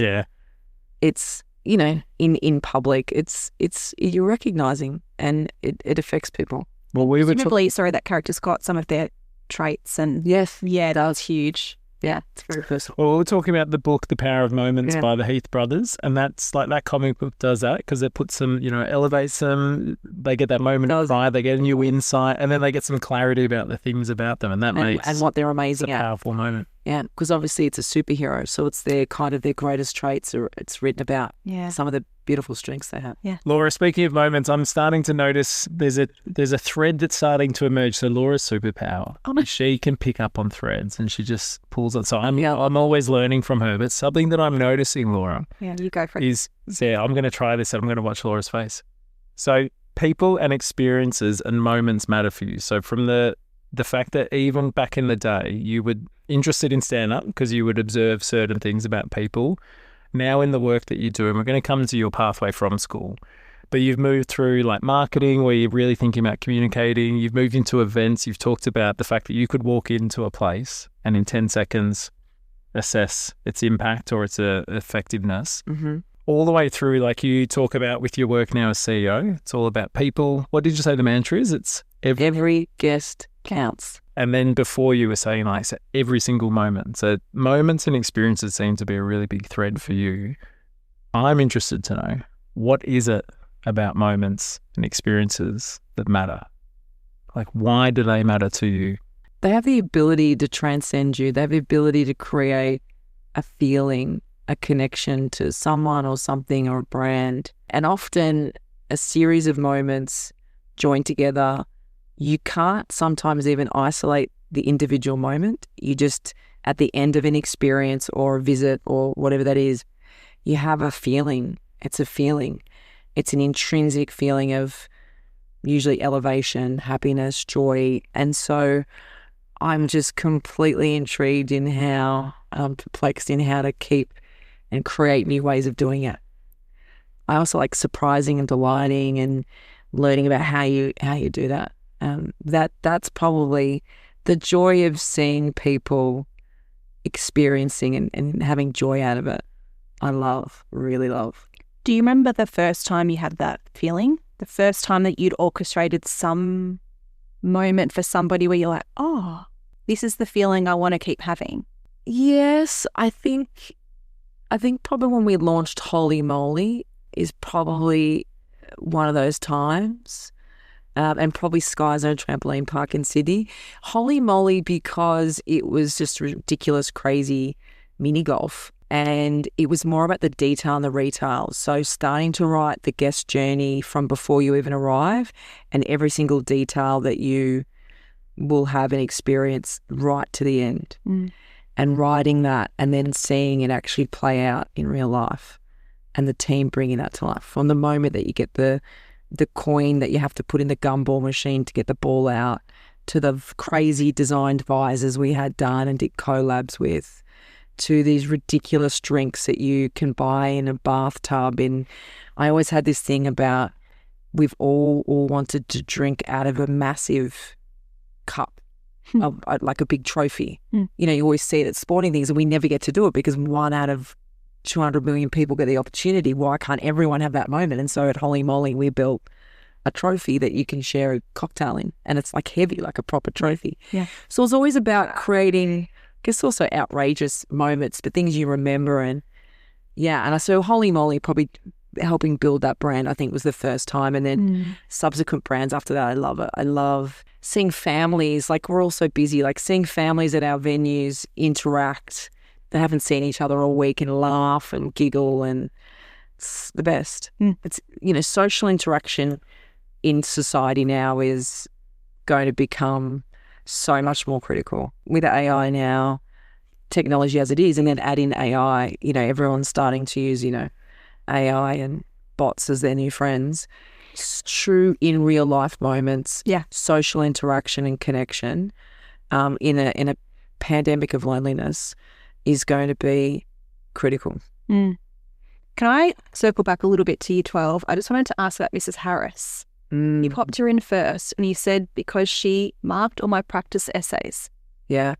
Speaker 2: it's, in public, it's you're recognizing, and it affects people.
Speaker 4: Well, we were
Speaker 5: Presumably, that character's got some of their traits and
Speaker 2: Yes.
Speaker 5: yeah, that was huge.
Speaker 2: Yeah, it's very personal.
Speaker 4: Well, we're talking about the book The Power of Moments by the Heath brothers, and that's like that comic book does that because it puts them, elevates them. They get that moment of pride, they get a new insight, and then they get some clarity about the things about them, and that makes
Speaker 2: and what they're amazing
Speaker 4: a powerful moment.
Speaker 2: Yeah, because obviously it's a superhero, so it's their greatest traits, or it's written about some of the beautiful strengths they have.
Speaker 5: Yeah.
Speaker 4: Laura, speaking of moments, I'm starting to notice there's a thread that's starting to emerge. So Laura's superpower, she can pick up on threads, and she just pulls it. So I'm always learning from her. But something that I'm noticing, Laura,
Speaker 5: you go for it.
Speaker 4: is I'm going to try this, and I'm going to watch Laura's face. So people and experiences and moments matter for you. So from the fact that even back in the day, you were interested in stand-up because you would observe certain things about people. Now in the work that you do, and we're going to come to your pathway from school, but you've moved through like marketing where you're really thinking about communicating. You've moved into events. You've talked about the fact that you could walk into a place and in 10 seconds assess its impact or its effectiveness.
Speaker 2: Mm-hmm.
Speaker 4: All the way through, like you talk about with your work now as CEO, it's all about people. What did you say the mantra is? It's
Speaker 2: every guest counts.
Speaker 4: And then before you were saying like so every single moment. So moments and experiences seem to be a really big thread for you. I'm interested to know, what is it about moments and experiences that matter? Like, why do they matter to you?
Speaker 2: They have the ability to transcend you. They have the ability to create a feeling, a connection to someone or something or a brand. And often a series of moments joined together. You can't sometimes even isolate the individual moment. You just, at the end of an experience or a visit or whatever that is, you have a feeling. It's a feeling. It's an intrinsic feeling of usually elevation, happiness, joy. And so I'm just completely intrigued in how, perplexed in how to keep and create new ways of doing it. I also like surprising and delighting and learning about how you do that. That's probably the joy of seeing people experiencing and having joy out of it. I really love.
Speaker 5: Do you remember the first time you had that feeling? The first time that you'd orchestrated some moment for somebody where you're like, oh, this is the feeling I want to keep having?
Speaker 2: Yes, I think probably when we launched Holy Moly is probably one of those times. And probably Sky Zone Trampoline Park in Sydney. Holy Moly, because it was just ridiculous, crazy mini golf. And it was more about the detail and the retail. So starting to write the guest journey from before you even arrive and every single detail that you will have an experience right to the end. And writing that and then seeing it actually play out in real life and the team bringing that to life. From the moment that you get the coin that you have to put in the gumball machine to get the ball out, to the crazy designed visors we had done and did collabs with, to these ridiculous drinks that you can buy in a bathtub. And I always had this thing about we've all wanted to drink out of a massive cup, like a big trophy. You know, you always see it at sporting things and we never get to do it because 1 out of 200 million people get the opportunity. Why can't everyone have that moment? And so at Holy Moly, we built a trophy that you can share a cocktail in, and it's like heavy, like a proper trophy.
Speaker 5: Yeah.
Speaker 2: So it's always about creating, I guess, also outrageous moments, but things you remember. And so Holy Moly probably helping build that brand, I think, was the first time. And then subsequent brands after that, I love it. I love seeing families, like we're all so busy, like seeing families at our venues interact. They haven't seen each other all week and laugh and giggle, and it's the best. It's, social interaction in society now is going to become so much more critical with AI now, technology as it is, and then add in AI. Everyone's starting to use, AI and bots as their new friends. True in real life moments, social interaction and connection in a pandemic of loneliness is going to be critical.
Speaker 5: Can I circle back a little bit to year 12? I just wanted to ask about Mrs. Harris. You popped her in first and you said because she marked all my practice essays.
Speaker 2: Yeah.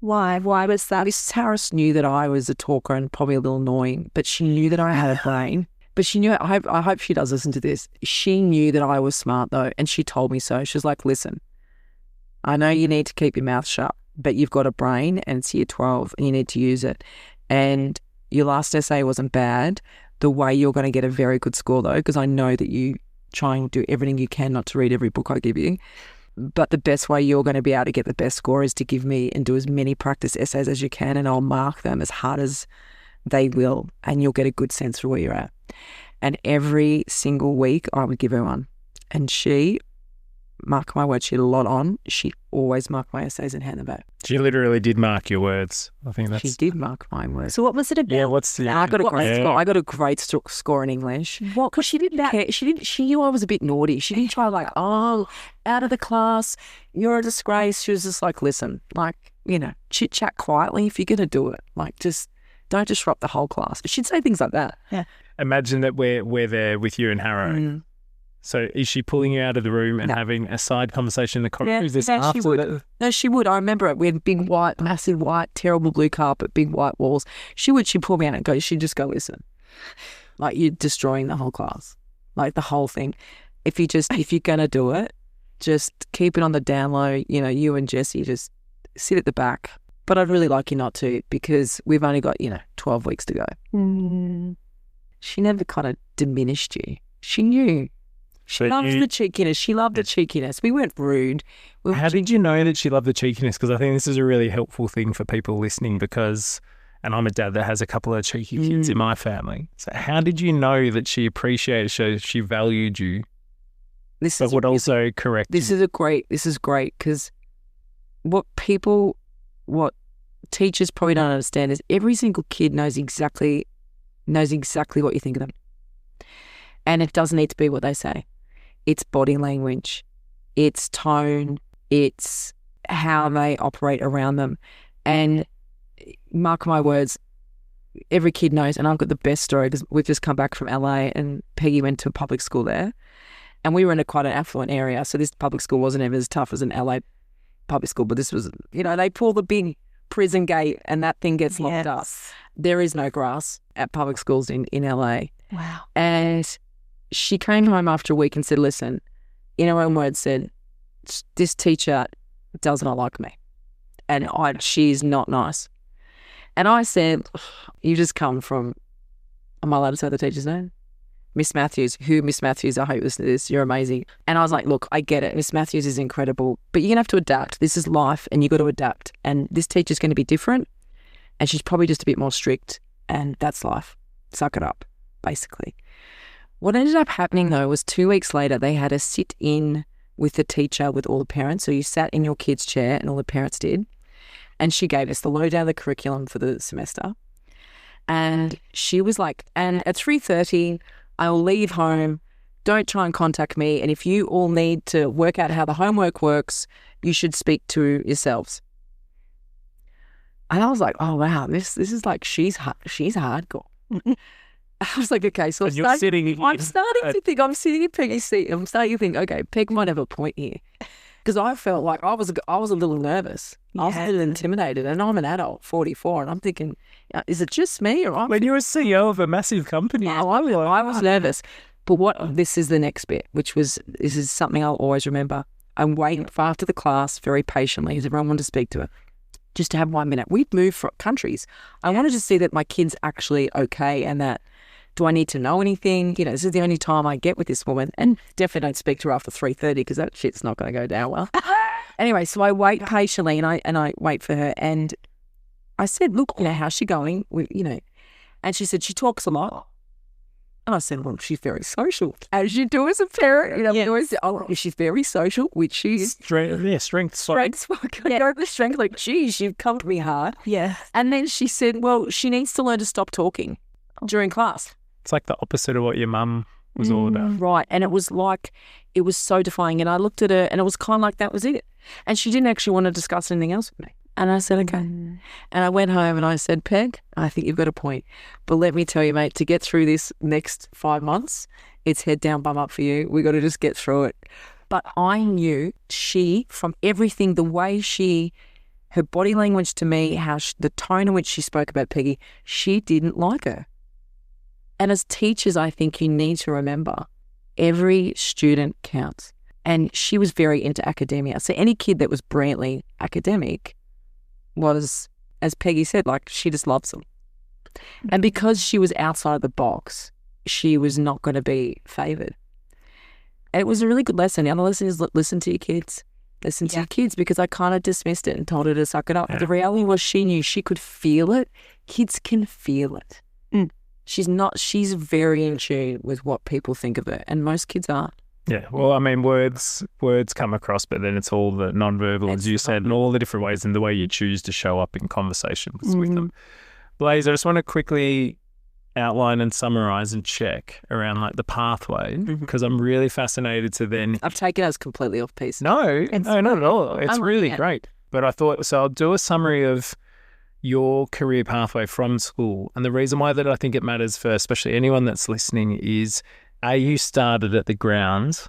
Speaker 5: Why? Why was that?
Speaker 2: Mrs. Harris knew that I was a talker and probably a little annoying, but she knew that I had a brain But she knew, I hope she does listen to this. She knew that I was smart though, and she told me so. She was like, listen, I know you need to keep your mouth shut, but you've got a brain and it's year 12 and you need to use it. And your last essay wasn't bad. The way you're going to get a very good score though, because I know that you try and do everything you can not to read every book I give you. But the best way you're going to be able to get the best score is to give me and do as many practice essays as you can, and I'll mark them as hard as they will, and you'll get a good sense for where you're at. And every single week I would give her one. And she, mark my words, she had a lot on. She always marked my essays and hand them back.
Speaker 4: She literally did mark your words. I think that's...
Speaker 2: She did mark my words.
Speaker 5: So what was it about?
Speaker 4: Yeah, what's the...
Speaker 2: I got a great score. I got a great score in English.
Speaker 5: What?
Speaker 2: Because she didn't care. She knew I was a bit naughty. She didn't try like, oh, out of the class, you're a disgrace. She was just like, listen, like, you know, chit chat quietly if you're going to do it. Like, just don't disrupt the whole class. She'd say things like that.
Speaker 5: Yeah.
Speaker 4: Imagine that we're there with you and Harrow.
Speaker 2: Mm.
Speaker 4: So is she pulling you out of the room and having a side conversation in the corridor?
Speaker 2: Yeah,
Speaker 4: Is this
Speaker 2: yeah, she
Speaker 4: after
Speaker 2: would.
Speaker 4: that?
Speaker 2: No, she would. I remember it. We had big white, massive white, terrible blue carpet, big white walls. She'd pull me out and go, she'd just go, listen, like you're destroying the whole class, like the whole thing. If you're going to do it, just keep it on the down low. You know, you and Jessie just sit at the back. But I'd really like you not to, because we've only got, 12 weeks to go.
Speaker 5: Mm.
Speaker 2: She never kind of diminished you. She knew. She loved the cheekiness. She loved the cheekiness. We weren't rude.
Speaker 4: How did you know that she loved the cheekiness? Because I think this is a really helpful thing for people listening, and I'm a dad that has a couple of cheeky kids in my family. So how did you know that she appreciated, she valued you, but would also correct you?
Speaker 2: This is great, because what teachers probably don't understand is every single kid knows exactly what you think of them. And it doesn't need to be what they say. It's body language, it's tone, it's how they operate around them. And mark my words, every kid knows, and I've got the best story because we've just come back from LA and Peggy went to a public school there. And we were in quite an affluent area, so this public school wasn't ever as tough as an LA public school, but this was, they pull the big prison gate and that thing gets locked up. There is no grass at public schools in LA.
Speaker 5: Wow.
Speaker 2: And she came home after a week and said, listen, in her own words said, this teacher does not like me and she's not nice. And I said, you just come from, am I allowed to say the teacher's name? Miss Matthews. Miss Matthews? I hope you listen to this. You're amazing. And I was like, look, I get it. Miss Matthews is incredible, but you're going to have to adapt. This is life and you got to adapt. And this teacher's going to be different and she's probably just a bit more strict, and that's life. Suck it up, basically. What ended up happening though was 2 weeks later, they had a sit in with the teacher with all the parents. So you sat in your kid's chair and all the parents did. And she gave us the lowdown of the curriculum for the semester. And she was like, and at 3:30, I'll leave home. Don't try and contact me. And if you all need to work out how the homework works, you should speak to yourselves. And I was like, oh, wow, this is like, she's hardcore. I was like, okay, so I'm starting to think, I'm sitting in Peggy's seat. I'm starting to think, okay, Peg might have a point here. Because I felt like I was a little nervous. Yeah. I was a little intimidated, and I'm an adult, 44, and I'm thinking, is it just me? Or
Speaker 4: when you're a CEO of a massive company.
Speaker 2: Oh, I was nervous. But this is the next bit, this is something I'll always remember. I'm waiting for after the class very patiently because everyone wanted to speak to her. Just to have 1 minute. We'd moved from countries. I wanted to see that my kid's actually okay and that, do I need to know anything? This is the only time I get with this woman. And definitely don't speak to her after 3:30 because that shit's not going to go down well. Anyway, so I wait patiently and I wait for her. And I said, look, how's she going? And she said, she talks a lot. And I said, well, she's very social. As you do as a parent, she's very social, which she is.
Speaker 4: Strength.
Speaker 2: Strength. Strength. Like, geez, you've come to me hard.
Speaker 5: Yeah.
Speaker 2: And then she said, well, she needs to learn to stop talking during class.
Speaker 4: It's like the opposite of what your mum was all about.
Speaker 2: Right. And it was so defying. And I looked at her and it was kind of like that was it. And she didn't actually want to discuss anything else with me. And I said, okay. And I went home and I said, Peg, I think you've got a point. But let me tell you, mate, to get through this next 5 months, it's head down, bum up for you. We got to just get through it. But I knew from everything, the way her body language to me, the tone in which she spoke about Peggy, she didn't like her. And as teachers, I think you need to remember every student counts. And she was very into academia. So any kid that was brilliantly academic was, as Peggy said, like she just loves them. And because she was outside the box, she was not going to be favoured. And it was a really good lesson. The other lesson is listen to your kids. Listen to your kids, because I kind of dismissed it and told her to suck it up. But the reality was she knew she could feel it. Kids can feel it. She's very in tune with what people think of her, and most kids aren't.
Speaker 4: Yeah, well, I mean, words come across, but then it's all the nonverbal, as you said, and all the different ways and the way you choose to show up in conversations with them. Blaise, I just want to quickly outline and summarize and check around like the pathway, because I'm really fascinated to then...
Speaker 2: I've taken us completely off piece.
Speaker 4: No, not at all. It's really great. But I thought, so I'll do a summary of your career pathway from school. And the reason why that I think it matters for especially anyone that's listening is, you started at the ground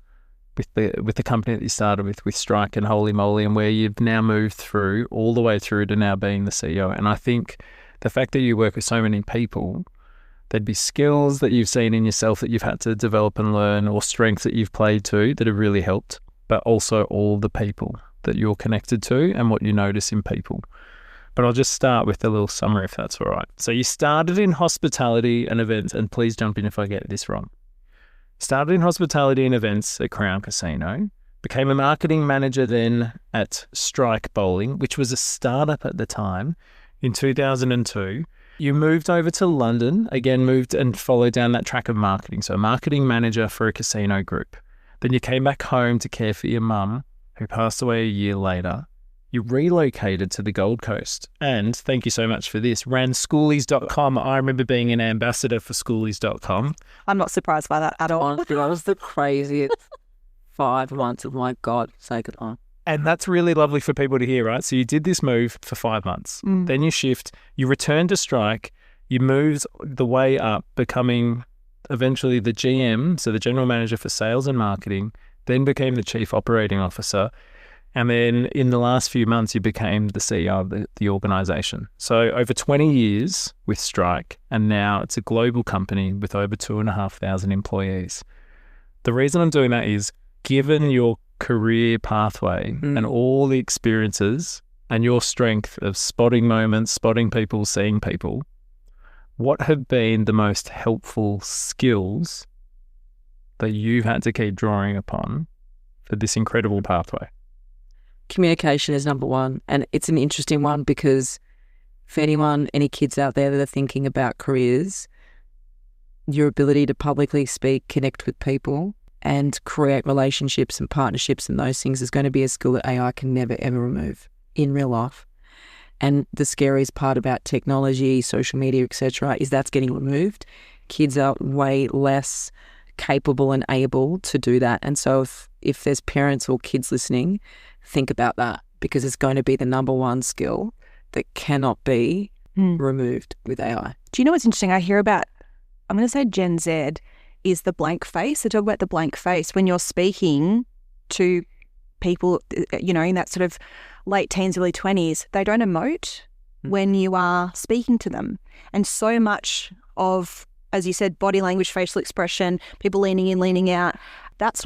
Speaker 4: with the company that you started with Strike and Holy Moly, and where you've now moved through all the way through to now being the CEO. And I think the fact that you work with so many people, there'd be skills that you've seen in yourself that you've had to develop and learn, or strengths that you've played to that have really helped, but also all the people that you're connected to and what you notice in people. But I'll just start with a little summary if that's all right. So you started in hospitality and events, and please jump in if I get this wrong. Started in hospitality and events at Crown Casino, became a marketing manager then at Strike Bowling, which was a startup at the time, in 2002. You moved over to London, again moved and followed down that track of marketing. So a marketing manager for a casino group. Then you came back home to care for your mum, who passed away a year later. You relocated to the Gold Coast and, thank you so much for this, ran schoolies.com. I remember being an ambassador for schoolies.com.
Speaker 5: I'm not surprised by that at all.
Speaker 2: Honestly, that was the craziest 5 months of my God, say goodbye.
Speaker 4: And that's really lovely for people to hear, right? So you did this move for 5 months. Then you shift, you returned to Strike, you moved the way up, becoming eventually the GM, so the general manager for sales and marketing, then became the chief operating officer. And then in the last few months, you became the CEO of the organisation. So over 20 years with Strike, and now it's a global company with over 2,500 employees. The reason I'm doing that is, given your career pathway and all the experiences and your strength of spotting moments, spotting people, seeing people, what have been the most helpful skills that you've had to keep drawing upon for this incredible pathway?
Speaker 2: Communication is number one, and it's an interesting one because for any kids out there that are thinking about careers, your ability to publicly speak, connect with people, and create relationships and partnerships and those things is going to be a skill that AI can never, ever remove in real life. And the scariest part about technology, social media, etc., is that's getting removed. Kids are way less capable and able to do that. And so if there's parents or kids listening, think about that, because it's going to be the number one skill that cannot be removed with AI.
Speaker 5: Do you know what's interesting? I hear about, I'm going to say Gen Z, is the blank face. They talk about the blank face when you're speaking to people, you know, in that sort of late teens, early 20s. They don't emote when you are speaking to them. And so much of, as you said, body language, facial expression, people leaning in, leaning out, that's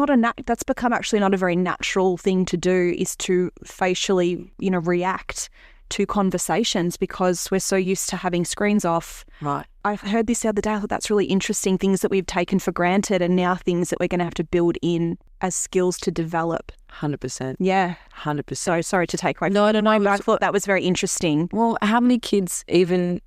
Speaker 5: become actually not a very natural thing to do, is to facially, you know, react to conversations because we're so used to having screens off.
Speaker 2: Right.
Speaker 5: I heard this the other day. I thought that's really interesting, things that we've taken for granted and now things that we're going to have to build in as skills to develop.
Speaker 2: 100%.
Speaker 5: Yeah.
Speaker 2: 100%.
Speaker 5: So sorry to take away.
Speaker 2: No.
Speaker 5: But I thought that was very interesting.
Speaker 2: Well, how many kids we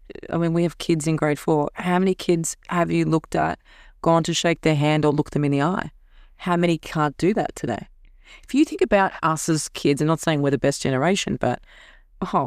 Speaker 2: have kids in grade 4. How many kids have you looked at, gone to shake their hand or look them in the eye? How many can't do that today? If you think about us as kids, I'm not saying we're the best generation, but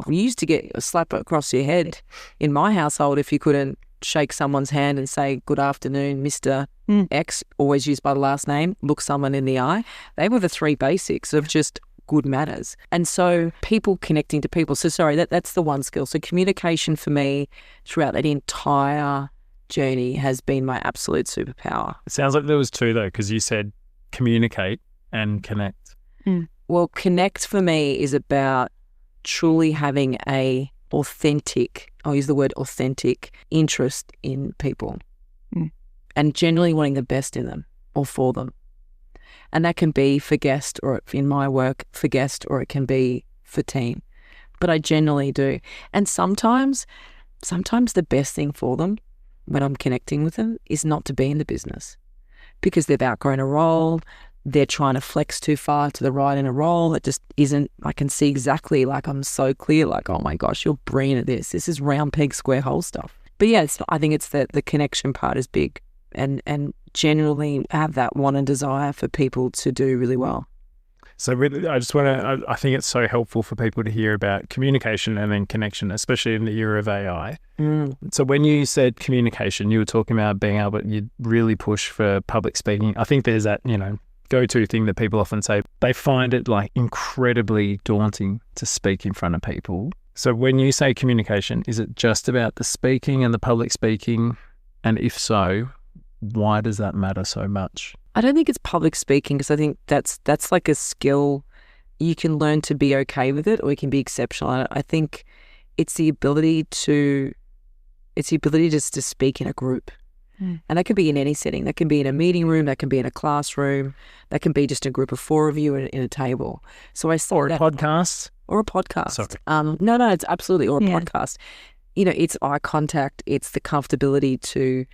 Speaker 2: we used to get a slap across your head in my household if you couldn't shake someone's hand and say, good afternoon, Mr. X, always used by the last name, look someone in the eye. They were the 3 basics of just good manners. And so people connecting to people. So sorry, that's the one skill. So communication for me throughout that entire journey has been my absolute superpower.
Speaker 4: It sounds like there was 2 though, because you said communicate and connect.
Speaker 2: Well, connect for me is about truly having I'll use the word authentic interest in people. and generally wanting the best in them or for them. And that can be for guest, or in my work, for guest, or it can be for team. But I generally do. And sometimes the best thing for them when I'm connecting with them is not to be in the business, because they've outgrown a role. They're trying to flex too far to the right in a role that just isn't. I can see exactly, like, I'm so clear, like, oh my gosh, you're brilliant at this. This is round peg, square hole stuff. But yeah, I think it's the connection part is big, and generally have that want and desire for people to do really well.
Speaker 4: So really, I think it's so helpful for people to hear about communication and then connection, especially in the era of AI. So when you said communication, you were talking about being able, you really push for public speaking. I think there's that, go-to thing that people often say. They find it like incredibly daunting to speak in front of people. So when you say communication, is it just about the speaking and the public speaking? And if so, why does that matter so much?
Speaker 2: I don't think it's public speaking, because I think that's like a skill. You can learn to be okay with it, or you can be exceptional. I think it's the ability just to speak in a group. And that can be in any setting. That can be in a meeting room, that can be in a classroom, that can be just a group of 4 of you in a table. So I saw
Speaker 4: Or a podcast.
Speaker 2: Or a podcast.
Speaker 4: Sorry.
Speaker 2: No, it's absolutely, or a podcast. It's eye contact, it's the comfortability to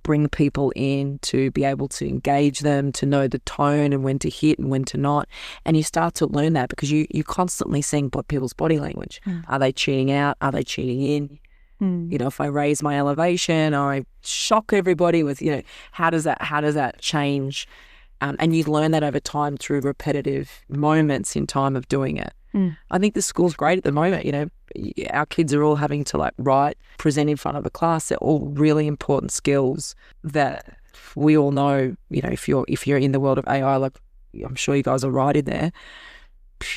Speaker 2: bring people in, to be able to engage them, to know the tone and when to hit and when to not. And you start to learn that because you're constantly seeing people's body language. Are they tuning out? Are they tuning in? If I raise my elevation or I shock everybody with, how does that change? And you learn that over time through repetitive moments in time of doing it. I think the school's great at the moment. Our kids are all having to write, present in front of a class. They're all really important skills that we all know. If you're in the world of AI, like I'm sure you guys are right in there.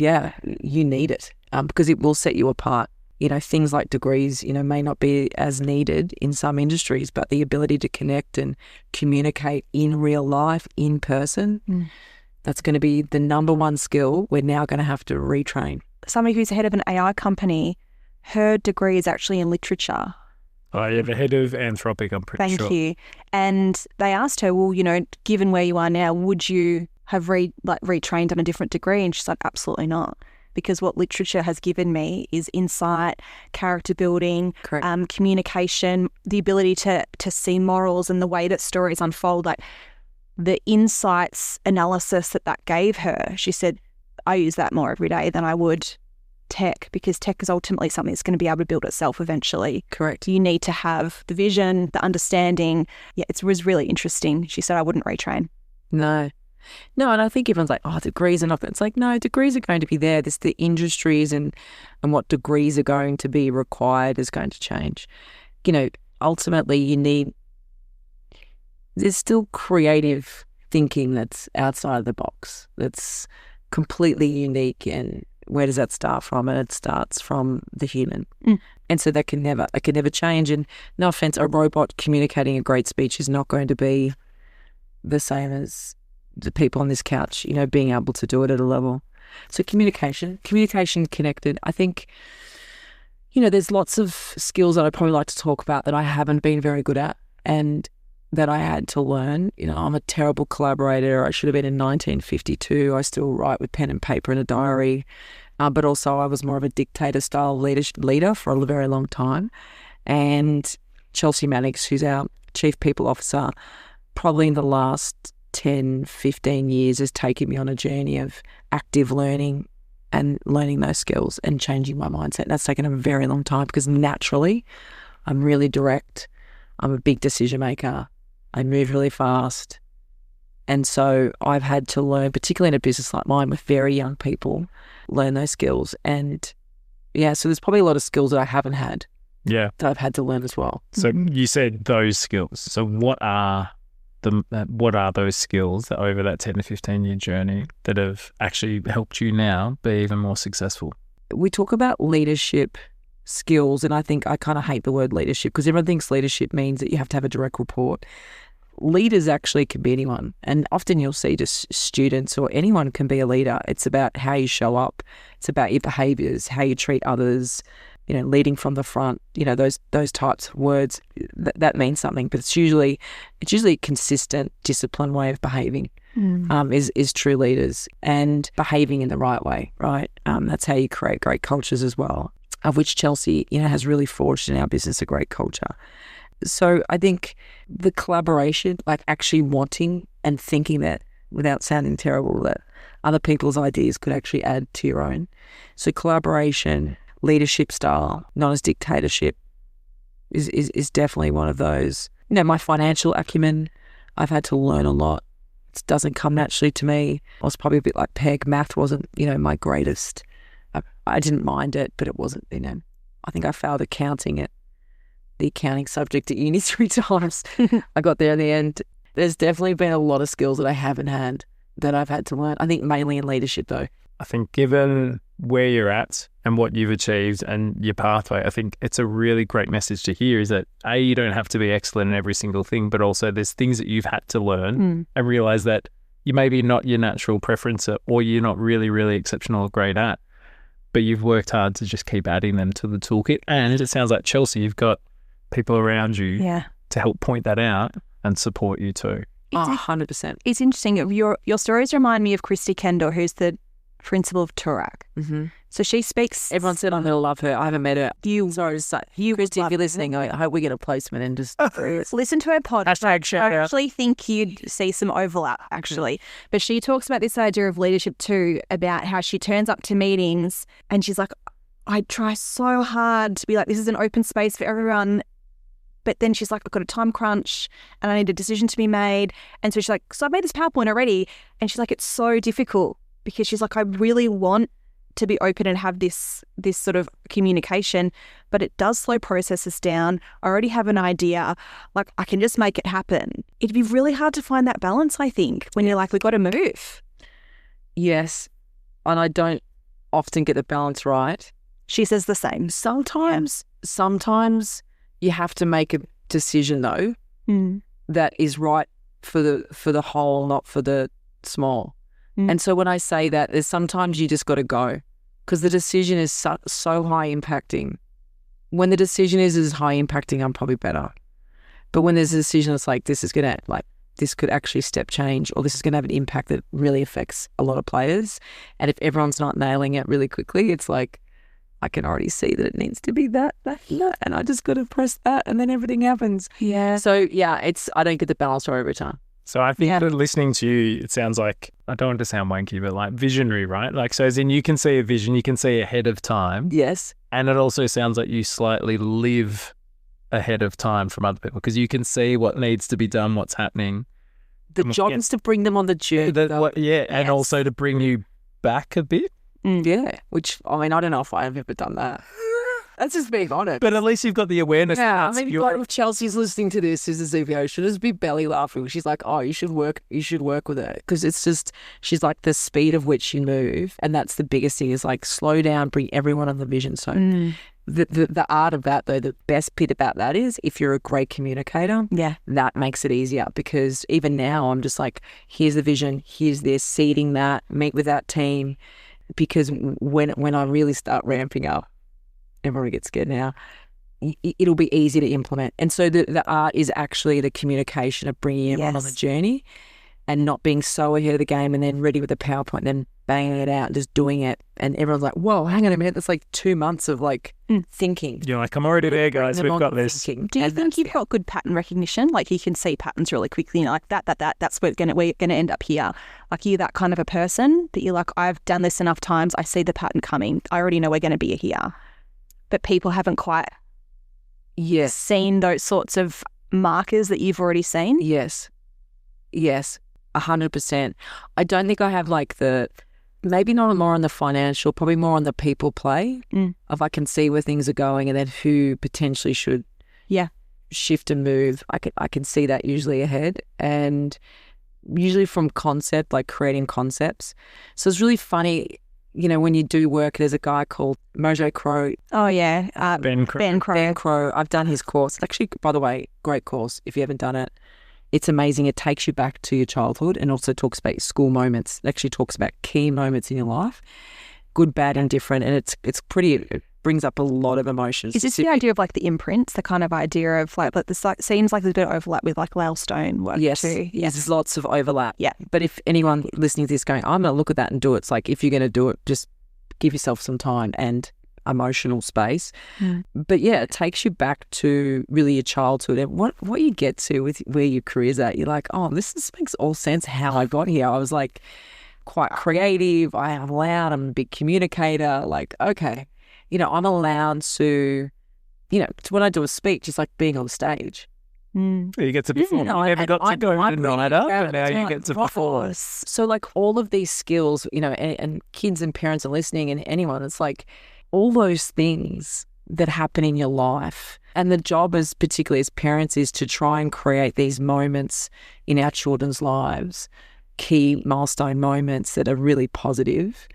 Speaker 2: Yeah, you need it because it will set you apart. Things like degrees, may not be as needed in some industries, but the ability to connect and communicate in real life, in person. That's going to be the number one skill we're now going to have to retrain.
Speaker 5: Somebody who's the head of an AI company, her degree is actually in literature.
Speaker 4: Oh, yeah, the head of Anthropic, I'm pretty sure.
Speaker 5: Thank you. And they asked her, well, given where you are now, would you have retrained on a different degree? And she's like, absolutely not. Because what literature has given me is insight, character building, communication, the ability to see morals and the way that stories unfold. Like the insights analysis that gave her, she said, I use that more every day than I would tech, because tech is ultimately something that's going to be able to build itself eventually.
Speaker 2: Correct.
Speaker 5: You need to have the vision, the understanding. Yeah, it was really interesting. She said, I wouldn't retrain.
Speaker 2: No, and I think everyone's like, oh, degrees are nothing. It's like, no, degrees are going to be there. There's the industries and what degrees are going to be required is going to change. Ultimately there's still creative thinking that's outside of the box, that's completely unique. And where does that start from? And it starts from the human. And so that can never change. And no offense, a robot communicating a great speech is not going to be the same as the people on this couch, being able to do it at a level. So communication connected. I think, there's lots of skills that I'd probably like to talk about that I haven't been very good at and that I had to learn. I'm a terrible collaborator. I should have been in 1952. I still write with pen and paper in a diary. But also I was more of a dictator style leader for a very long time. And Chelsea Mannix, who's our Chief People Officer, probably in the last 10, 15 years has taken me on a journey of active learning and learning those skills and changing my mindset. And that's taken a very long time because naturally I'm really direct. I'm a big decision maker. I move really fast. And so I've had to learn, particularly in a business like mine with very young people, learn those skills. And yeah, so there's probably a lot of skills that I haven't had.
Speaker 4: Yeah.
Speaker 2: That I've had to learn as well.
Speaker 4: So you said those skills. So what are those skills that over that 10 to 15 year journey that have actually helped you now be even more successful?
Speaker 2: We talk about leadership skills, and I think I kind of hate the word leadership because everyone thinks leadership means that you have to have a direct report. Leaders actually can be anyone, and often you'll see just students or anyone can be a leader. It's about how you show up. It's about your behaviours, how you treat others, leading from the front, those types of words, that means something. But it's usually a consistent, disciplined way of behaving. Is true leaders and behaving in the right way, right? That's how you create great cultures as well, of which Chelsea, has really forged in our business a great culture. So I think the collaboration, like actually wanting and thinking that, without sounding terrible, that other people's ideas could actually add to your own. So collaboration, leadership style, not as dictatorship, is definitely one of those. My financial acumen, I've had to learn a lot. It doesn't come naturally to me. I was probably a bit like Peg. Math wasn't, my greatest. I didn't mind it, but it wasn't, I think I failed accounting at the accounting subject at uni 3 times. I got there in the end. There's definitely been a lot of skills that I haven't had that I've had to learn. I think mainly in leadership though.
Speaker 4: I think given where you're at and what you've achieved and your pathway, I think it's a really great message to hear is that you don't have to be excellent in every single thing, but also there's things that you've had to learn and realize that you maybe not your natural preference or you're not really, really exceptional or great at, but you've worked hard to just keep adding them to the toolkit. And it sounds like, Chelsea, you've got people around you to help point that out and support you too.
Speaker 2: 100%.
Speaker 5: It's interesting. Your stories remind me of Christy Kendall, who's the principal of Turak. So she speaks.
Speaker 2: Everyone said I'm going to love her. I haven't met her. Christy, if you're listening, I hope we get a placement and just
Speaker 5: listen to her podcast.
Speaker 2: #shout
Speaker 5: I actually think you'd see some overlap, actually. But she talks about this idea of leadership too, about how she turns up to meetings and she's like, I try so hard to be like, this is an open space for everyone. But then she's like, I've got a time crunch and I need a decision to be made. And so she's like, so I've made this PowerPoint already. And she's like, it's so difficult because she's like, I really want to be open and have this sort of communication, but it does slow processes down. I already have an idea. Like, I can just make it happen. It'd be really hard to find that balance, I think, when you're like, we've got to move.
Speaker 2: Yes. And I don't often get the balance right.
Speaker 5: She says the same.
Speaker 2: Sometimes you have to make a decision though that is right for the whole, not for the small. And so when I say that, there's sometimes you just got to go because the decision is so high impacting. When the decision is as high impacting, I'm probably better. But when there's a decision that's like, this could actually step change, or this is going to have an impact that really affects a lot of players. And if everyone's not nailing it really quickly, it's like, I can already see that it needs to be that, and I just got to press that, and then everything happens.
Speaker 5: Yeah.
Speaker 2: So I don't get the balance right every time.
Speaker 4: So I think that listening to you, it sounds like, I don't want to sound wanky, but like visionary, right? Like, so as in you can see a vision, you can see ahead of time.
Speaker 2: Yes.
Speaker 4: And it also sounds like you slightly live ahead of time from other people because you can see what needs to be done, what's happening.
Speaker 2: The job is to bring them on the journey.
Speaker 4: And also to bring you back a bit.
Speaker 2: Which, I mean, I don't know if I've ever done that. That's just being honest.
Speaker 4: But at least you've got the awareness.
Speaker 2: Yeah, I mean, if Chelsea's listening to this as a CEO, she'll just be belly laughing. She's like, oh, you should work with her. Because it's just, she's like the speed of which you move. And that's the biggest thing is like slow down, bring everyone on the vision. So the art of that though, the best bit about that is if you're a great communicator, that makes it easier because even now I'm just like, here's the vision, here's this, seeding that, meet with that team. Because when I really start ramping up, everyone gets scared now, it'll be easy to implement. And so the art is actually the communication of bringing everyone on the journey and not being so ahead of the game and then ready with the PowerPoint, then banging it out and just doing it. And everyone's like, whoa, hang on a minute. That's like 2 months of like thinking.
Speaker 4: You're like, I'm already there, guys. We've got this.
Speaker 5: Do you think you've got good pattern recognition? Like you can see patterns really quickly and like that's where we're going to end up here. Like you're that kind of a person that you're like, I've done this enough times. I see the pattern coming. I already know we're going to be here. But people haven't quite seen those sorts of markers that you've already seen.
Speaker 2: Yes, 100%. I don't think I have like maybe not more on the financial, probably more on the people play of I can see where things are going and then who potentially should shift and move. I can see that usually ahead and usually from concept, like creating concepts. So it's really funny. When you do work, there's a guy called Mojo Crow.
Speaker 5: Oh, yeah.
Speaker 4: Ben Crow.
Speaker 2: Ben Crow. I've done his course. It's actually, by the way, great course if you haven't done it. It's amazing. It takes you back to your childhood and also talks about your school moments. It actually talks about key moments in your life. good, bad, and different, and it brings up a lot of emotions.
Speaker 5: Is this the idea of like the imprints, the kind of idea of like this seems like there's a bit of overlap with like Lalstone work too?
Speaker 2: Yes, there's lots of overlap.
Speaker 5: Yeah.
Speaker 2: But if anyone listening to this going, I'm going to look at that and do it, it's like if you're going to do it, just give yourself some time and emotional space. But yeah, it takes you back to really your childhood and what you get to with where your career's at. You're like, oh, this makes all sense how I got here. I was like quite creative. I am loud. I'm a big communicator. Like, okay, I'm allowed to, when I do a speech, it's like being on stage.
Speaker 4: You get to perform. You never got to go in a night up, and now you get to perform.
Speaker 2: So like all of these skills, and kids and parents are listening, and anyone, it's like all those things that happen in your life. And the job, particularly as parents, is to try and create these moments in our children's lives, key milestone moments that are really positive,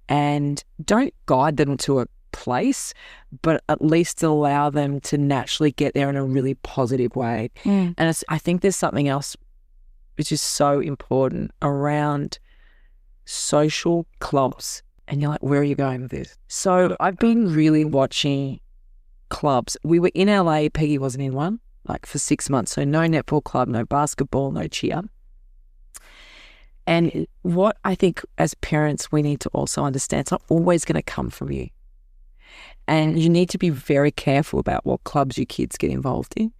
Speaker 2: and don't guide them to a place, but at least allow them to naturally get there in a really positive way. And I think there's something else which is so important around social clubs. And you're like, where are you going with this? So I've been really watching clubs. We were in LA, Peggy wasn't in one, like for 6 months. So no netball club, no basketball, no cheer. And what I think as parents we need to also understand, it's not always going to come from you. And you need to be very careful about what clubs your kids get involved in,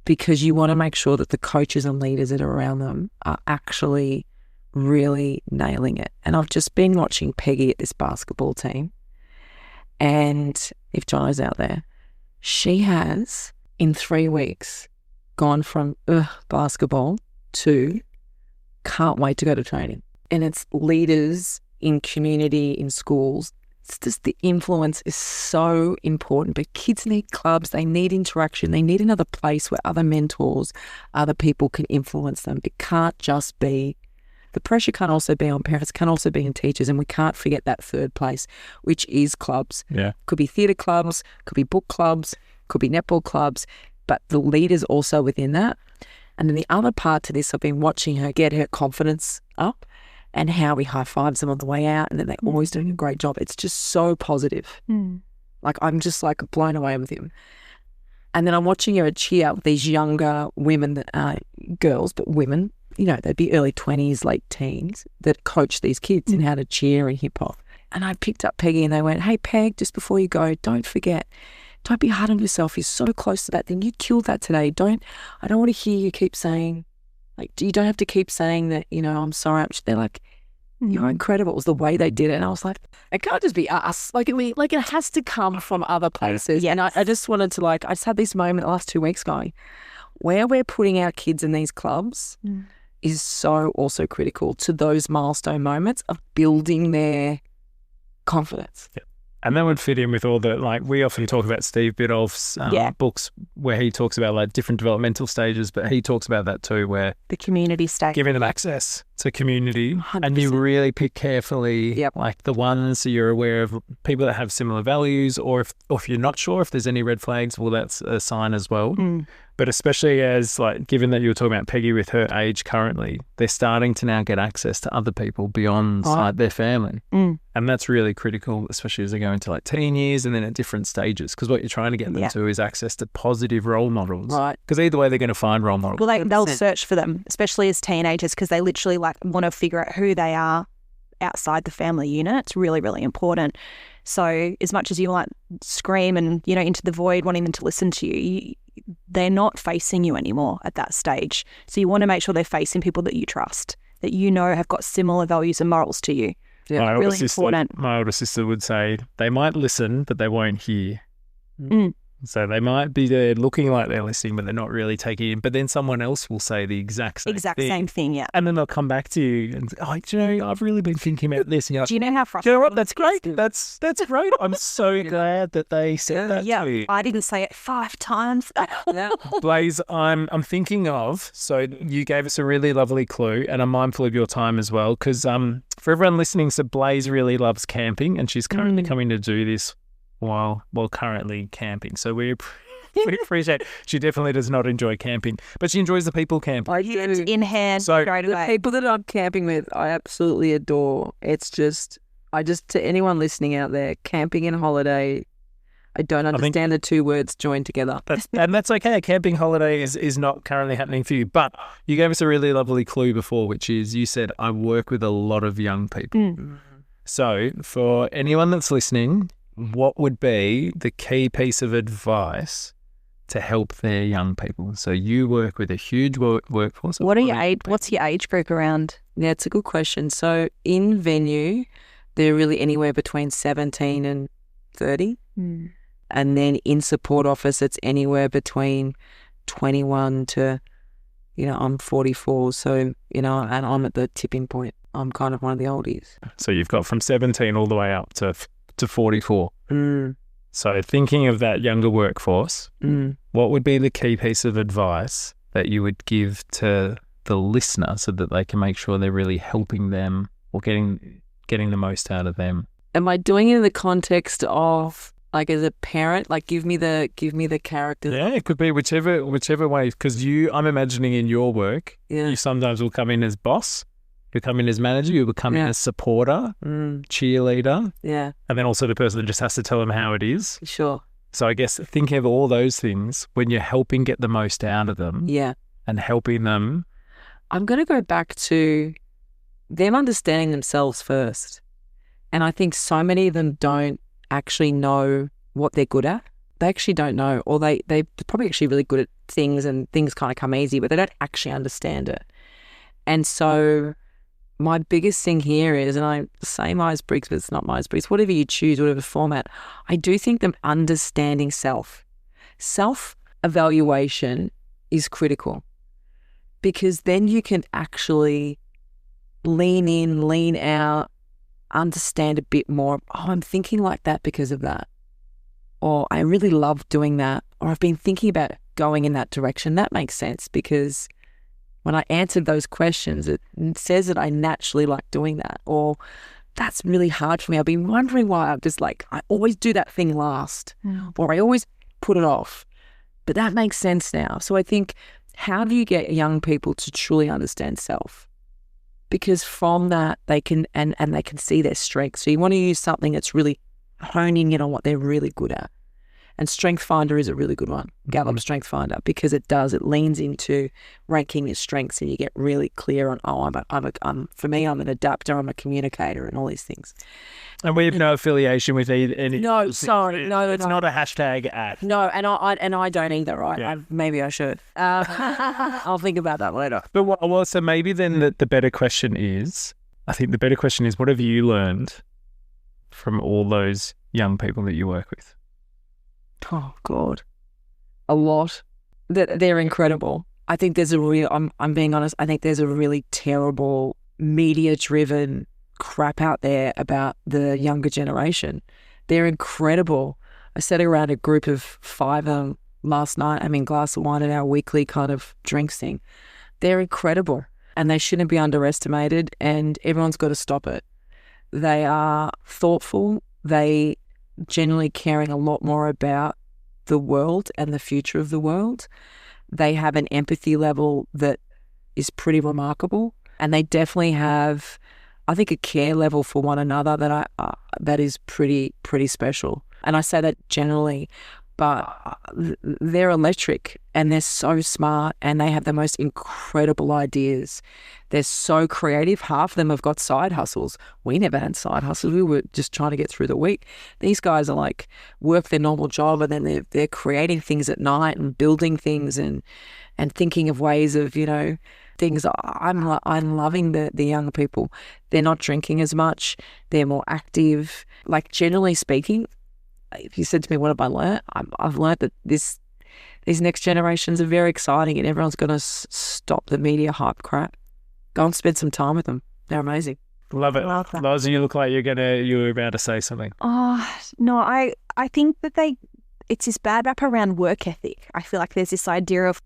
Speaker 2: because you want to make sure that the coaches and leaders that are around them are actually really nailing it. And I've just been watching Peggy at this basketball team. And if John's out there, she has in 3 weeks gone from basketball to can't wait to go to training. And it's leaders in community, in schools. It's just the influence is so important. But kids need clubs. They need interaction. They need another place where other mentors, other people can influence them. It can't just be, the pressure can't also be on parents, can also be in teachers. And we can't forget that third place, which is clubs.
Speaker 4: Yeah.
Speaker 2: Could be theatre clubs, could be book clubs, could be netball clubs, but the leaders also within that. And then the other part to this, I've been watching her get her confidence up and how we high-fives them on the way out, and then they're always doing a great job. It's just so positive. Like, I'm just like blown away with him. And then I'm watching her cheer with these younger women, girls, but women, they'd be early 20s, late teens, that coach these kids in how to cheer and hip-hop. And I picked up Peggy and they went, hey, Peg, just before you go, don't forget, don't be hard on yourself. You're so close to that thing. You killed that today. I don't want to hear you keep saying, like, you don't have to keep saying that, I'm sorry. They're like, you're incredible. It was the way they did it. And I was like, it can't just be us. It has to come from other places.
Speaker 5: Yes.
Speaker 2: And I just wanted to I just had this moment the last 2 weeks going, where we're putting our kids in these clubs is so also critical to those milestone moments of building their confidence.
Speaker 4: Yeah. And that would fit in with all the, we often talk about Steve Biddulph's books where he talks about different developmental stages, but he talks about that too, where
Speaker 5: the community stage,
Speaker 4: giving them access to community
Speaker 2: 100%.
Speaker 4: And you really pick carefully, the ones that you're aware of, people that have similar values, or if you're not sure if there's any red flags, well, that's a sign as well. But especially as, given that you were talking about Peggy with her age currently, they're starting to now get access to other people beyond their family. And that's really critical, especially as they go into teen years and then at different stages, because what you're trying to get them to is access to positive role models.
Speaker 2: Right.
Speaker 4: Because either way, they're going to find role models.
Speaker 5: Well, they'll search for them, especially as teenagers, because they literally want to figure out who they are outside the family unit. It's really, really important. So as much as you scream and, into the void, wanting them to listen to you, they're not facing you anymore at that stage. So you want to make sure they're facing people that you trust, that have got similar values and morals to you.
Speaker 2: Yeah,
Speaker 5: really important.
Speaker 4: My older sister would say they might listen, but they won't hear. So they might be there looking like they're listening, but they're not really taking in. But then someone else will say the exact same thing.
Speaker 5: Yeah.
Speaker 4: And then they'll come back to you and say, I've really been thinking about this. And you're like,
Speaker 5: do you know how frustrating?
Speaker 4: Do you know what? That's great. That's great. I'm so glad that they said that to you.
Speaker 5: I didn't say it 5 times.
Speaker 4: Blaise, I'm thinking of, so you gave us a really lovely clue, and I'm mindful of your time as well, because for everyone listening, so Blaise really loves camping, and she's currently coming to do this while currently camping. So we appreciate she definitely does not enjoy camping, but she enjoys the people camping.
Speaker 2: I do.
Speaker 5: In hand,
Speaker 4: So
Speaker 5: straight away.
Speaker 2: The people that I'm camping with, I absolutely adore. It's just, to anyone listening out there, camping and holiday, I don't understand the two words joined together.
Speaker 4: That's okay. A camping holiday is not currently happening for you. But you gave us a really lovely clue before, which is you said, I work with a lot of young people. So for anyone that's listening, what would be the key piece of advice to help their young people? So you work with a huge workforce.
Speaker 5: What's your age group around?
Speaker 2: Yeah, it's a good question. So in venue, they're really anywhere between 17 and 30. And then in support office, it's anywhere between 21 to, I'm 44. So, and I'm at the tipping point. I'm kind of one of the oldies.
Speaker 4: So you've got from 17 all the way up to 44. So thinking of that younger workforce, what would be the key piece of advice that you would give to the listener so that they can make sure they're really helping them or getting the most out of them?
Speaker 2: Am I doing it in the context of like as a parent, like give me the character?
Speaker 4: Yeah, it could be whichever way. Because I'm imagining in your work, you sometimes will come in as boss, you come in as manager, you will come in as supporter, cheerleader, and then also the person that just has to tell them how it is.
Speaker 2: Sure.
Speaker 4: So I guess thinking of all those things when you're helping get the most out of them, and helping them.
Speaker 2: I'm going to go back to them understanding themselves first, and I think so many of them don't actually know what they're good at. They actually don't know, or they're probably actually really good at things and things kind of come easy, but they don't actually understand it. And so my biggest thing here is, and I say Myers-Briggs, but it's not Myers-Briggs, whatever you choose, whatever format, I do think them understanding self-evaluation is critical, because then you can actually lean in, lean out, understand a bit more. Oh, I'm thinking like that because of that. Or I really love doing that. Or I've been thinking about going in that direction. That makes sense, because when I answered those questions, it says that I naturally like doing that. Or that's really hard for me. I've been wondering why I'm just like, I always do that thing last, or I always put it off. But that makes sense now. So I think, how do you get young people to truly understand self? Because from that, they can, and they can see their strengths. So you want to use something that's really honing in on what they're really good at. And Strength Finder is a really good one, Gallup Strength Finder, because it leans into ranking your strengths, and you get really clear on, for me, I'm an adapter, I'm a communicator, and all these things.
Speaker 4: And we have no affiliation with any.
Speaker 2: No, sorry, no,
Speaker 4: it's not a hashtag ad.
Speaker 2: No, and I don't either, right? Yeah. Maybe I should. I'll think about that later.
Speaker 4: But so maybe then the better question is, what have you learned from all those young people that you work with?
Speaker 2: Oh, God. A lot. They're incredible. I think there's I'm being honest, I think there's a really terrible media-driven crap out there about the younger generation. They're incredible. I sat around a group of 5 last night, glass of wine at our weekly kind of drinks thing. They're incredible, and they shouldn't be underestimated, and everyone's got to stop it. They are thoughtful. They generally caring a lot more about the world and the future of the world. They have an empathy level that is pretty remarkable, and they definitely have, I think, a care level for one another that is pretty special. And I say that generally, but they're electric, and they're so smart, and they have the most incredible ideas. They're so creative. Half of them have got side hustles. We never had side hustles. We were just trying to get through the week. These guys are like, work their normal job, and then they're creating things at night and building things and thinking of ways of, things. I'm loving the young people. They're not drinking as much. They're more active. Like, generally speaking, if you said to me, what have I learned? I've learned that these next generations are very exciting, and everyone's going to stop the media hype crap. Go and spend some time with them. They're amazing.
Speaker 4: Love it. Loz, you look like you were about to say something.
Speaker 5: Oh, no, I think that it's this bad rap around work ethic. I feel like there's this idea of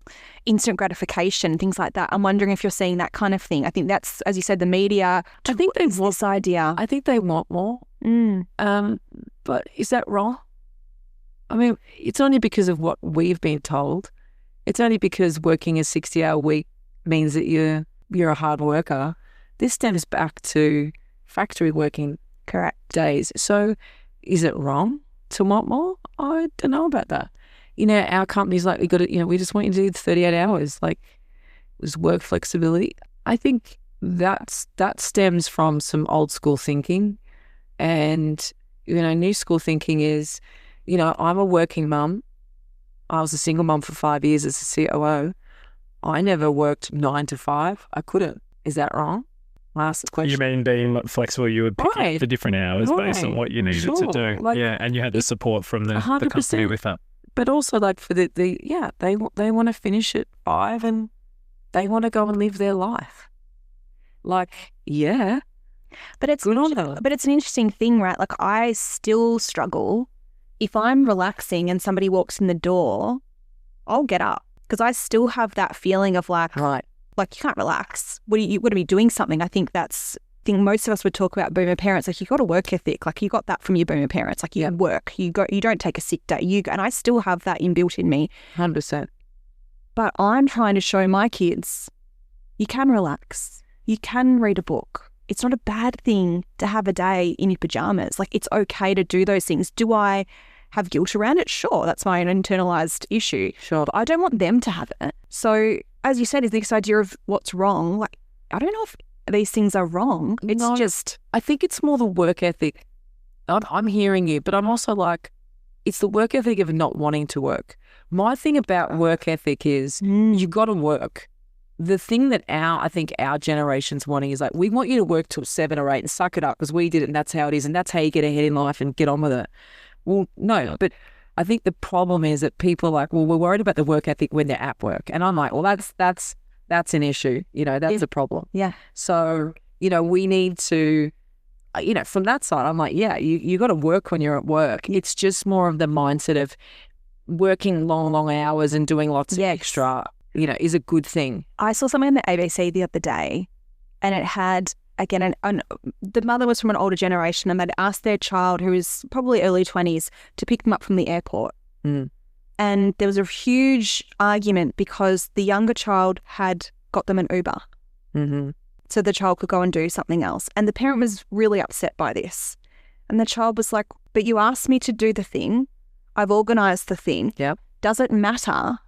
Speaker 5: instant gratification, things like that. I'm wondering if you're seeing that kind of thing. I think that's, as you said, the media.
Speaker 2: I think they want
Speaker 5: this idea.
Speaker 2: I think they want more. But is that wrong? It's only because of what we've been told. It's only because working a 60-hour week means that you're a hard worker. This stems back to factory working
Speaker 5: Correct.
Speaker 2: days. So is it wrong to want more? I don't know about that. Our company's like, we just want you to do 38 hours. Like, was work flexibility. I think that stems from some old school thinking. And, new school thinking is, I'm a working mum. I was a single mum for 5 years as a COO. I never worked 9 to 5. I couldn't. Is that wrong? I asked the question.
Speaker 4: You mean being flexible, you would pick up the different hours based on what you needed to do. And you had the support from the company with that.
Speaker 2: But also for they want to finish at 5 and they want to go and live their life. But it's good on them.
Speaker 5: But it's an interesting thing, right? Like, I still struggle. If I'm relaxing and somebody walks in the door, I'll get up because I still have that feeling of like you can't relax. What are you doing something? I think most of us would talk about boomer parents. Like, you got a work ethic. Like, you got that from your boomer parents. Like, you work. You don't take a sick day. And I still have that inbuilt in me.
Speaker 2: 100%.
Speaker 5: But I'm trying to show my kids you can relax. You can read a book. It's not a bad thing to have a day in your pajamas. Like, it's okay to do those things. Do I have guilt around it? Sure, that's my own internalized issue.
Speaker 2: Sure.
Speaker 5: But I don't want them to have it. So, as you said, is this idea of what's wrong. Like, I don't know if these things are wrong.
Speaker 2: I think it's more the work ethic. I'm hearing you, but I'm also like, it's the work ethic of not wanting to work. My thing about work ethic is you got to work. The thing that I think our generation's wanting is like, we want you to work till 7 or 8 and suck it up because we did it and that's how it is and that's how you get ahead in life and get on with it. Well, no, but I think the problem is that people are like, well, we're worried about the work ethic when they're at work. And I'm like, well, that's an issue. That's a problem.
Speaker 5: Yeah.
Speaker 2: So, we need to, from that side, I'm like, you got to work when you're at work. It's just more of the mindset of working long hours and doing lots of extra, is a good thing.
Speaker 5: I saw something on the ABC the other day and it had, again, the mother was from an older generation and they'd asked their child, who was probably early 20s, to pick them up from the airport. And there was a huge argument because the younger child had got them an Uber. So the child could go and do something else. And the parent was really upset by this. And the child was like, but you asked me to do the thing. I've organised the thing.
Speaker 2: Yep.
Speaker 5: Does it matter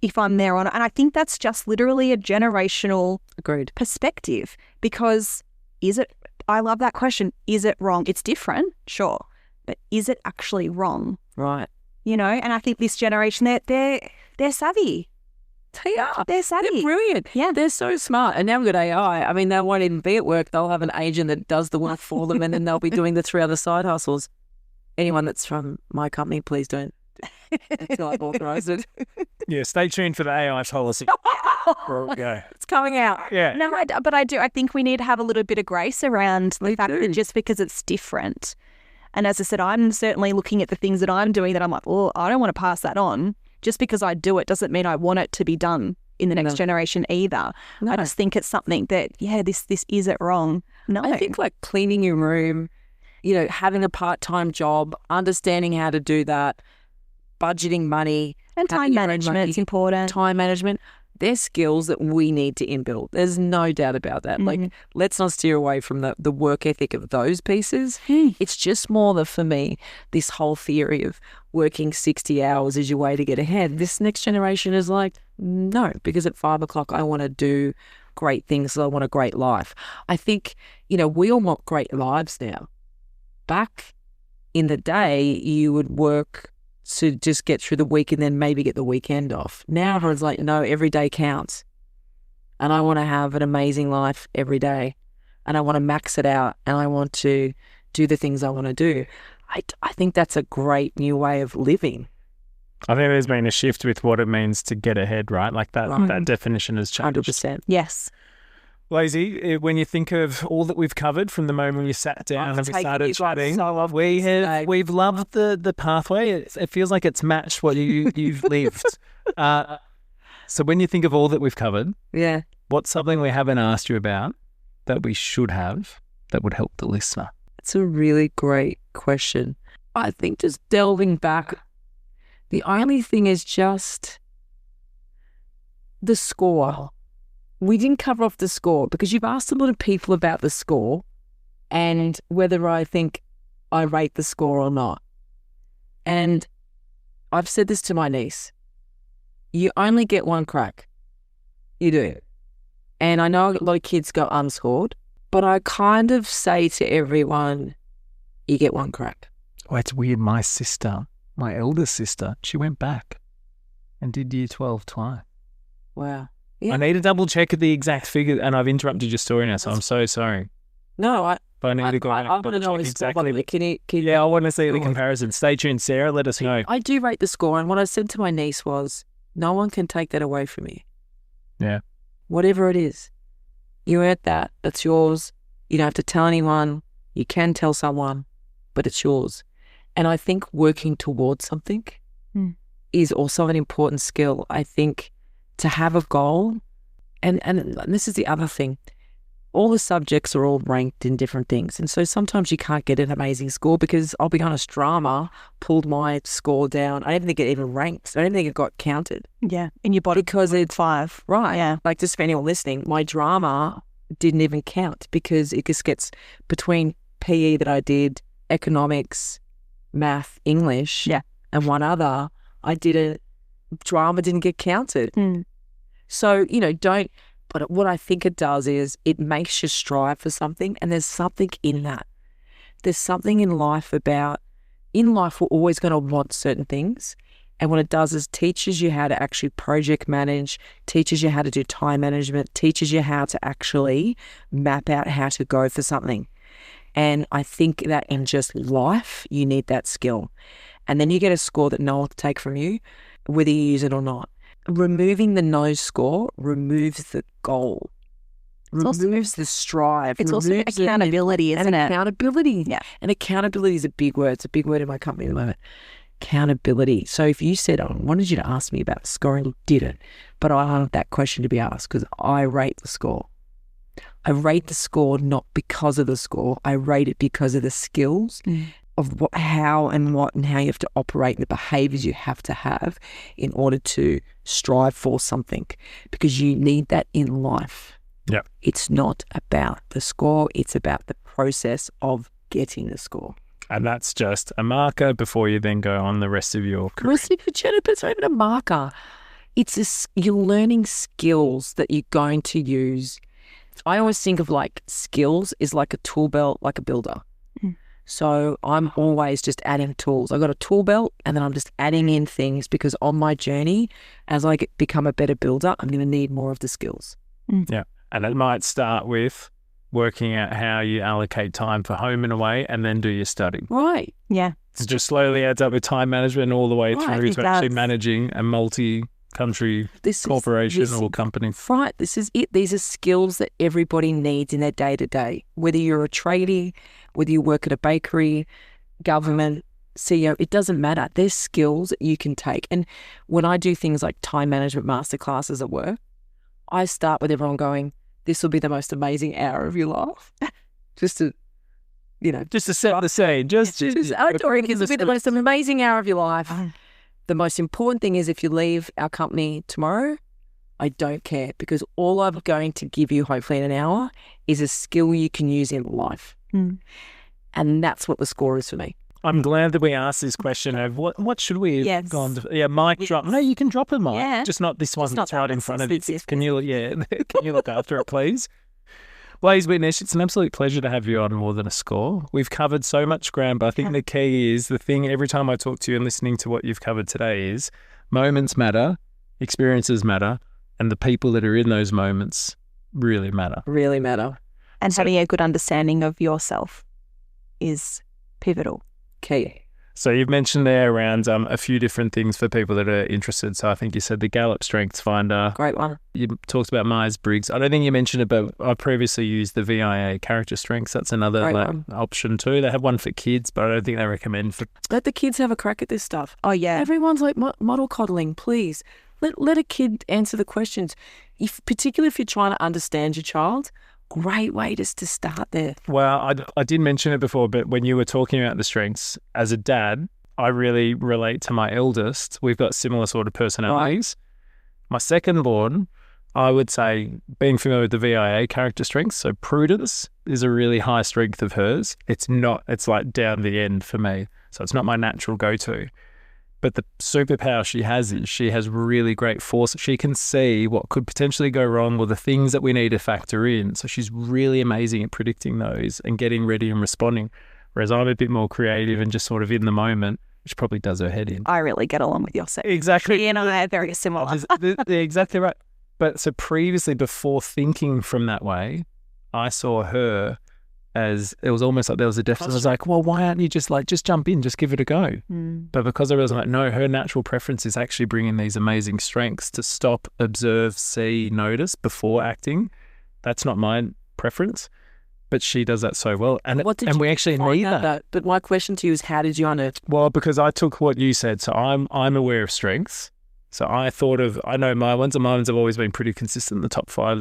Speaker 5: if I'm there or not? And I think that's just literally a generational perspective because I love that question. Is it wrong? It's different, sure. But is it actually wrong?
Speaker 2: Right.
Speaker 5: And I think this generation, they're savvy.
Speaker 2: They are.
Speaker 5: They're savvy.
Speaker 2: They're brilliant.
Speaker 5: Yeah.
Speaker 2: They're so smart. And now we've got AI. I mean, they won't even be at work. They'll have an agent that does the work for them and then they'll be doing the 3 other side hustles. Anyone that's from my company, please don't. Until I've authorised it.
Speaker 4: Yeah, stay tuned for the AI policy.
Speaker 2: It's coming out.
Speaker 4: Yeah.
Speaker 5: No, but I think we need to have a little bit of grace around the fact that just because it's different. And as I said, I'm certainly looking at the things that I'm doing that I'm like, well, I don't want to pass that on. Just because I do it doesn't mean I want it to be done in the next generation either. No. I just think it's something that, this isn't wrong. No.
Speaker 2: I think like cleaning your room, having a part-time job, understanding how to do that, budgeting money.
Speaker 5: And time management is important.
Speaker 2: Time management. They're skills that we need to inbuild. There's no doubt about that. Like, let's not steer away from the work ethic of those pieces. It's just more for me, this whole theory of working 60 hours is your way to get ahead. This next generation is like, no, because at 5 o'clock I want to do great things. So I want a great life. I think, we all want great lives now. Back in the day, you would work to just get through the week and then maybe get the weekend off. Now everyone's like, no, every day counts. And I want to have an amazing life every day. And I want to max it out. And I want to do the things I want to do. I think that's a great new way of living.
Speaker 4: I think there's been a shift with what it means to get ahead, right? Like that definition has changed.
Speaker 2: 100%.
Speaker 5: Yes.
Speaker 4: Blaise, when you think of all that we've covered from the moment we sat down and we started chatting,
Speaker 2: so
Speaker 4: we've loved the pathway. It feels like it's matched what you've lived. So when you think of all that we've covered, what's something we haven't asked you about that we should have that would help the listener?
Speaker 2: It's a really great question. I think just delving back, the only thing is just the score. We didn't cover off the score because you've asked a lot of people about the score and whether I think I rate the score or not. And I've said this to my niece. You only get one crack. You do. And I know a lot of kids go unscored, but I kind of say to everyone, you get one crack.
Speaker 4: Oh, it's weird. My sister, my eldest sister, she went back and did year 12 twice.
Speaker 2: Wow. Yeah.
Speaker 4: I need to double check the exact figure, and I've interrupted your story now, so I'm so sorry.
Speaker 2: No,
Speaker 4: But I need to go
Speaker 2: I
Speaker 4: back
Speaker 2: want to
Speaker 4: and
Speaker 2: know
Speaker 4: check
Speaker 2: exactly. Can you,
Speaker 4: Yeah, I want to see the comparison. Stay tuned, Sarah. Let us know.
Speaker 2: I do rate the score, and what I said to my niece was, no one can take that away from you.
Speaker 4: Yeah.
Speaker 2: Whatever it is, you earned that. That's yours. You don't have to tell anyone. You can tell someone, but it's yours. And I think working towards something is also an important skill. I think to have a goal, and this is the other thing, all the subjects are all ranked in different things. And so sometimes you can't get an amazing score because, I'll be honest, drama pulled my score down. I don't think it even ranked. I don't think it got counted.
Speaker 5: Yeah, in your body.
Speaker 2: Because it's
Speaker 5: 5.
Speaker 2: Right.
Speaker 5: Yeah.
Speaker 2: Like, just for anyone listening, my drama didn't even count because it just gets between PE that I did, economics, math, English, and one other, drama didn't get counted. So, but what I think it does is it makes you strive for something, and there's something in that. There's something in life we're always going to want certain things. And what it does is teaches you how to actually project manage, teaches you how to do time management, teaches you how to actually map out how to go for something. And I think that in just life, you need that skill. And then you get a score that no one can take from you, whether you use it or not. Removing the no score removes the goal, removes the strive.
Speaker 5: It's also accountability, isn't it?
Speaker 2: Accountability.
Speaker 5: Yeah.
Speaker 2: And accountability is a big word. It's a big word in my company at the moment. Accountability. So if you said, I wanted you to ask me about scoring, did it. But I wanted that question to be asked because I rate the score. I rate the score not because of the score. I rate it because of the skills of how you have to operate, the behaviours you have to have in order to strive for something, because you need that in life.
Speaker 4: Yeah.
Speaker 2: It's not about the score. It's about the process of getting the score.
Speaker 4: And that's just a marker before you then go on the rest of your career.
Speaker 2: It's not even a marker. You're learning skills that you're going to use. I always think of like skills is like a tool belt, like a builder. So I'm always just adding tools. I've got a tool belt and then I'm just adding in things because on my journey, as I become a better builder, I'm going to need more of the skills.
Speaker 4: Yeah. And it might start with working out how you allocate time for home and away and then do your study.
Speaker 2: Right.
Speaker 5: Yeah.
Speaker 4: It just slowly adds up with time management all the way through to actually
Speaker 5: does.
Speaker 4: managing a multi-country corporation or company.
Speaker 2: Right. This is it. These are skills that everybody needs in their day-to-day. Whether you're a tradie, whether you work at a bakery, government, CEO, it doesn't matter. There's skills that you can take. And when I do things like time management masterclasses at work, I start with everyone going, this will be the most amazing hour of your life. Just to set the scene. Just this will be the most amazing hour of your life. The most important thing is if you leave our company tomorrow, I don't care, because all I'm going to give you, hopefully in an hour, is a skill you can use in life. And that's what the score is for me.
Speaker 4: I'm glad that we asked this question of what should we have gone to? Yeah, mic drop. No, you can drop a mic.
Speaker 5: Yeah.
Speaker 4: Just not this one that's right in front of you.
Speaker 5: Yes.
Speaker 4: Can you look after it, please? Blaise Witnish, it's an absolute pleasure to have you on More Than a Score. We've covered so much ground, but I think the key is the thing every time I talk to you and listening to what you've covered today is moments matter, experiences matter, and the people that are in those moments really matter.
Speaker 2: Really matter.
Speaker 5: And having a good understanding of yourself is pivotal.
Speaker 2: Key.
Speaker 4: So you've mentioned there around a few different things for people that are interested. So I think you said the Gallup Strengths Finder.
Speaker 2: Great one.
Speaker 4: You talked about Myers-Briggs. I don't think you mentioned it, but I previously used the VIA Character Strengths. That's another option too. They have one for kids, but I don't think they recommend for...
Speaker 2: Let the kids have a crack at this stuff.
Speaker 5: Oh, yeah.
Speaker 2: Everyone's like model coddling, please. Let a kid answer the questions. Particularly if you're trying to understand your child, great way just to start there.
Speaker 4: Well, I did mention it before, but when you were talking about the strengths, as a dad, I really relate to my eldest. We've got similar sort of personalities. Right. My second born, I would say being familiar with the VIA character strengths, so prudence is a really high strength of hers. It's like down the end for me. So it's not my natural go-to. But the superpower she has is she has really great force. She can see what could potentially go wrong or the things that we need to factor in. So she's really amazing at predicting those and getting ready and responding. Whereas I'm a bit more creative and just sort of in the moment, which probably does her head in.
Speaker 5: I really get along with your set.
Speaker 4: Exactly.
Speaker 5: She and I are very similar.
Speaker 4: Exactly right. But so previously, before thinking from that way, I saw her as it was almost like there was a deficit. I was like, well, why aren't you just jump in, just give it a go? But because I was like, no, her natural preference is actually bringing these amazing strengths to stop, observe, see, notice before acting. That's not my preference, but she does that so well. And we actually need that.
Speaker 2: But my question to you is, how did you unearth?
Speaker 4: Well, because I took what you said. So I'm aware of strengths. So I know my ones, and my ones have always been pretty consistent, the top 5,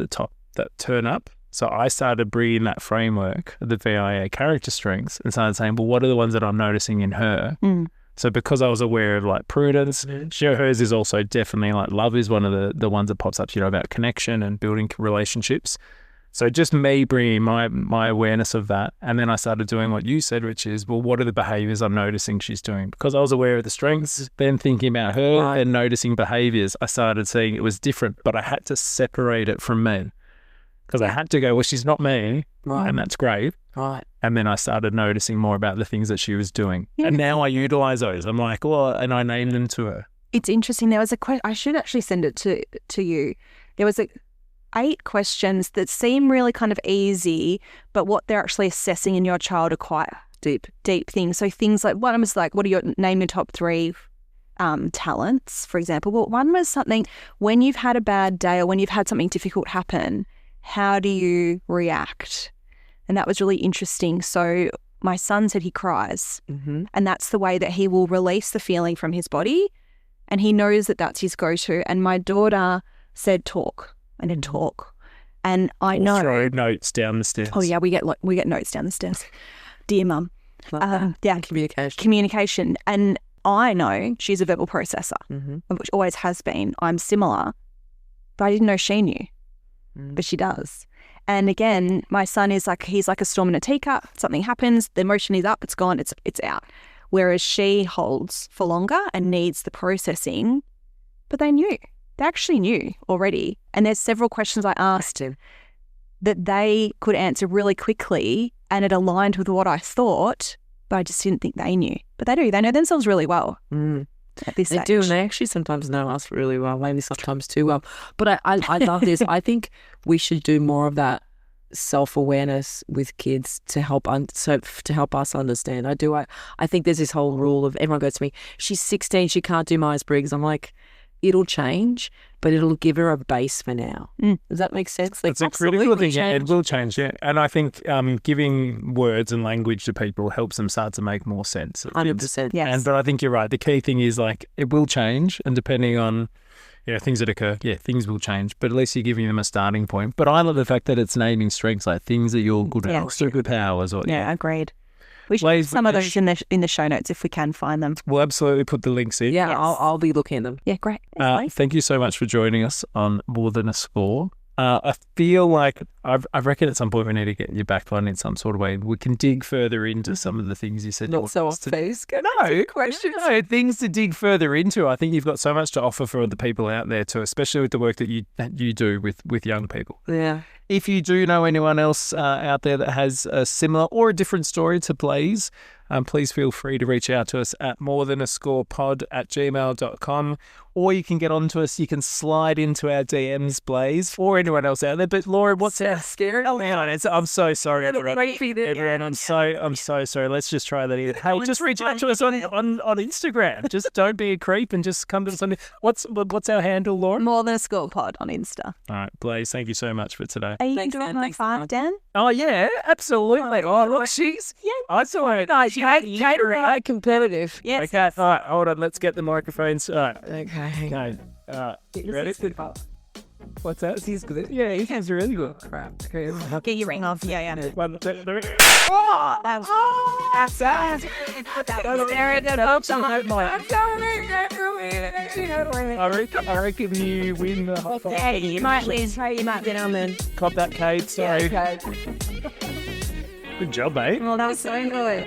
Speaker 4: that turn up. So I started bringing that framework of the VIA character strengths and started saying, well, what are the ones that I'm noticing in her? So because I was aware of like prudence, hers is also definitely like love is one of the ones that pops up, about connection and building relationships. So just me bringing my awareness of that. And then I started doing what you said, which is, well, what are the behaviors I'm noticing she's doing? Because I was aware of the strengths, then thinking about her and noticing behaviors, I started seeing it was different, but I had to separate it from me. Because I had to go, well, she's not me, and that's great.
Speaker 2: Right.
Speaker 4: And then I started noticing more about the things that she was doing. Yeah. And now I utilize those. I'm like, well, and I name them to her.
Speaker 5: It's interesting. There was a question, I should actually send it to you. There was 8 questions that seem really kind of easy, but what they're actually assessing in your child are quite deep things. So things like, one was like, name your top 3 talents, for example. Well, one was something, when you've had a bad day or when you've had something difficult happen, how do you react? And that was really interesting. So my son said he cries, and that's the way that he will release the feeling from his body, and he knows that that's his go-to. And my daughter said talk. And then talk. And I know.
Speaker 4: Throw notes down the stairs.
Speaker 5: Oh yeah, we get notes down the stairs. Dear mum. Yeah. Communication. And I know she's a verbal processor, which always has been. I'm similar, but I didn't know she knew. But she does. And again, my son is he's like a storm in a teacup. Something happens, the emotion is up, it's gone, it's out. Whereas she holds for longer and needs the processing, but they knew. They actually knew already. And there's several questions I asked him that they could answer really quickly, and it aligned with what I thought, but I just didn't think they knew. But they do. They know themselves really well at this
Speaker 2: stage. They do, and they actually sometimes know us really well, maybe sometimes too well. But I love this. I think we should do more of that self-awareness with kids to help us understand. I think there's this whole rule of, everyone goes to me, she's 16, she can't do Myers-Briggs. I'm like, it'll change, but it'll give her a base for now. Does that make sense?
Speaker 4: It's a critical thing. Yeah, it will change. Yeah, and I think giving words and language to people helps them start to make more sense.
Speaker 2: 100%.
Speaker 5: Yes.
Speaker 4: But I think you're right. The key thing is it will change, and depending on things that occur, things will change. But at least you're giving them a starting point. But I love the fact that it's naming strengths, like things that you're good at, superpowers, or
Speaker 5: agreed. We should put some of those in the show notes if we can find them.
Speaker 4: We'll absolutely put the links in.
Speaker 2: Yeah, yes. I'll be looking at them.
Speaker 5: Yeah, great.
Speaker 4: Thank you so much for joining us on More Than a Score. I feel like I reckon at some point we need to get you back on in some sort of way. We can dig further into some of the things you said.
Speaker 2: Not so off face.
Speaker 4: No, things to dig further into. I think you've got so much to offer for the people out there too, especially with the work that you do with young people.
Speaker 2: Yeah.
Speaker 4: If you do know anyone else out there that has a similar or a different story to Blaise, please feel free to reach out to us at morethanascorepod@gmail.com, or you can get on to us. You can slide into our DMs, Blaise, or anyone else out there. But Laura, what's our scary? Oh man, I'm so sorry, everyone. I'm so sorry. Let's just try that again. Hey, just reach out to us on Instagram. Just don't be a creep and just come to us on. What's our handle, Laura?
Speaker 5: More Than a Score Pod on Insta.
Speaker 4: All right, Blaise, thank you so much for today.
Speaker 5: Are you enjoying my 5, Dan?
Speaker 4: Oh yeah, absolutely. Oh look, I saw her.
Speaker 2: Catering, competitive.
Speaker 5: Yes.
Speaker 4: Okay, all right, hold on. Let's get the microphones. All right.
Speaker 2: Okay.
Speaker 4: You ready? What's that?
Speaker 2: He's good.
Speaker 4: Yeah, he sounds really good.
Speaker 2: Crap. Okay.
Speaker 5: Get your ring off. Yeah.
Speaker 4: 1, 2, 3.
Speaker 5: Oh, that's sad.
Speaker 4: I reckon you win the hot dog.
Speaker 5: Hey, you might lose. You might get on then.
Speaker 4: Cop that, Kate. Sorry.
Speaker 5: Okay.
Speaker 4: Good job, mate.
Speaker 5: Well, that was so good.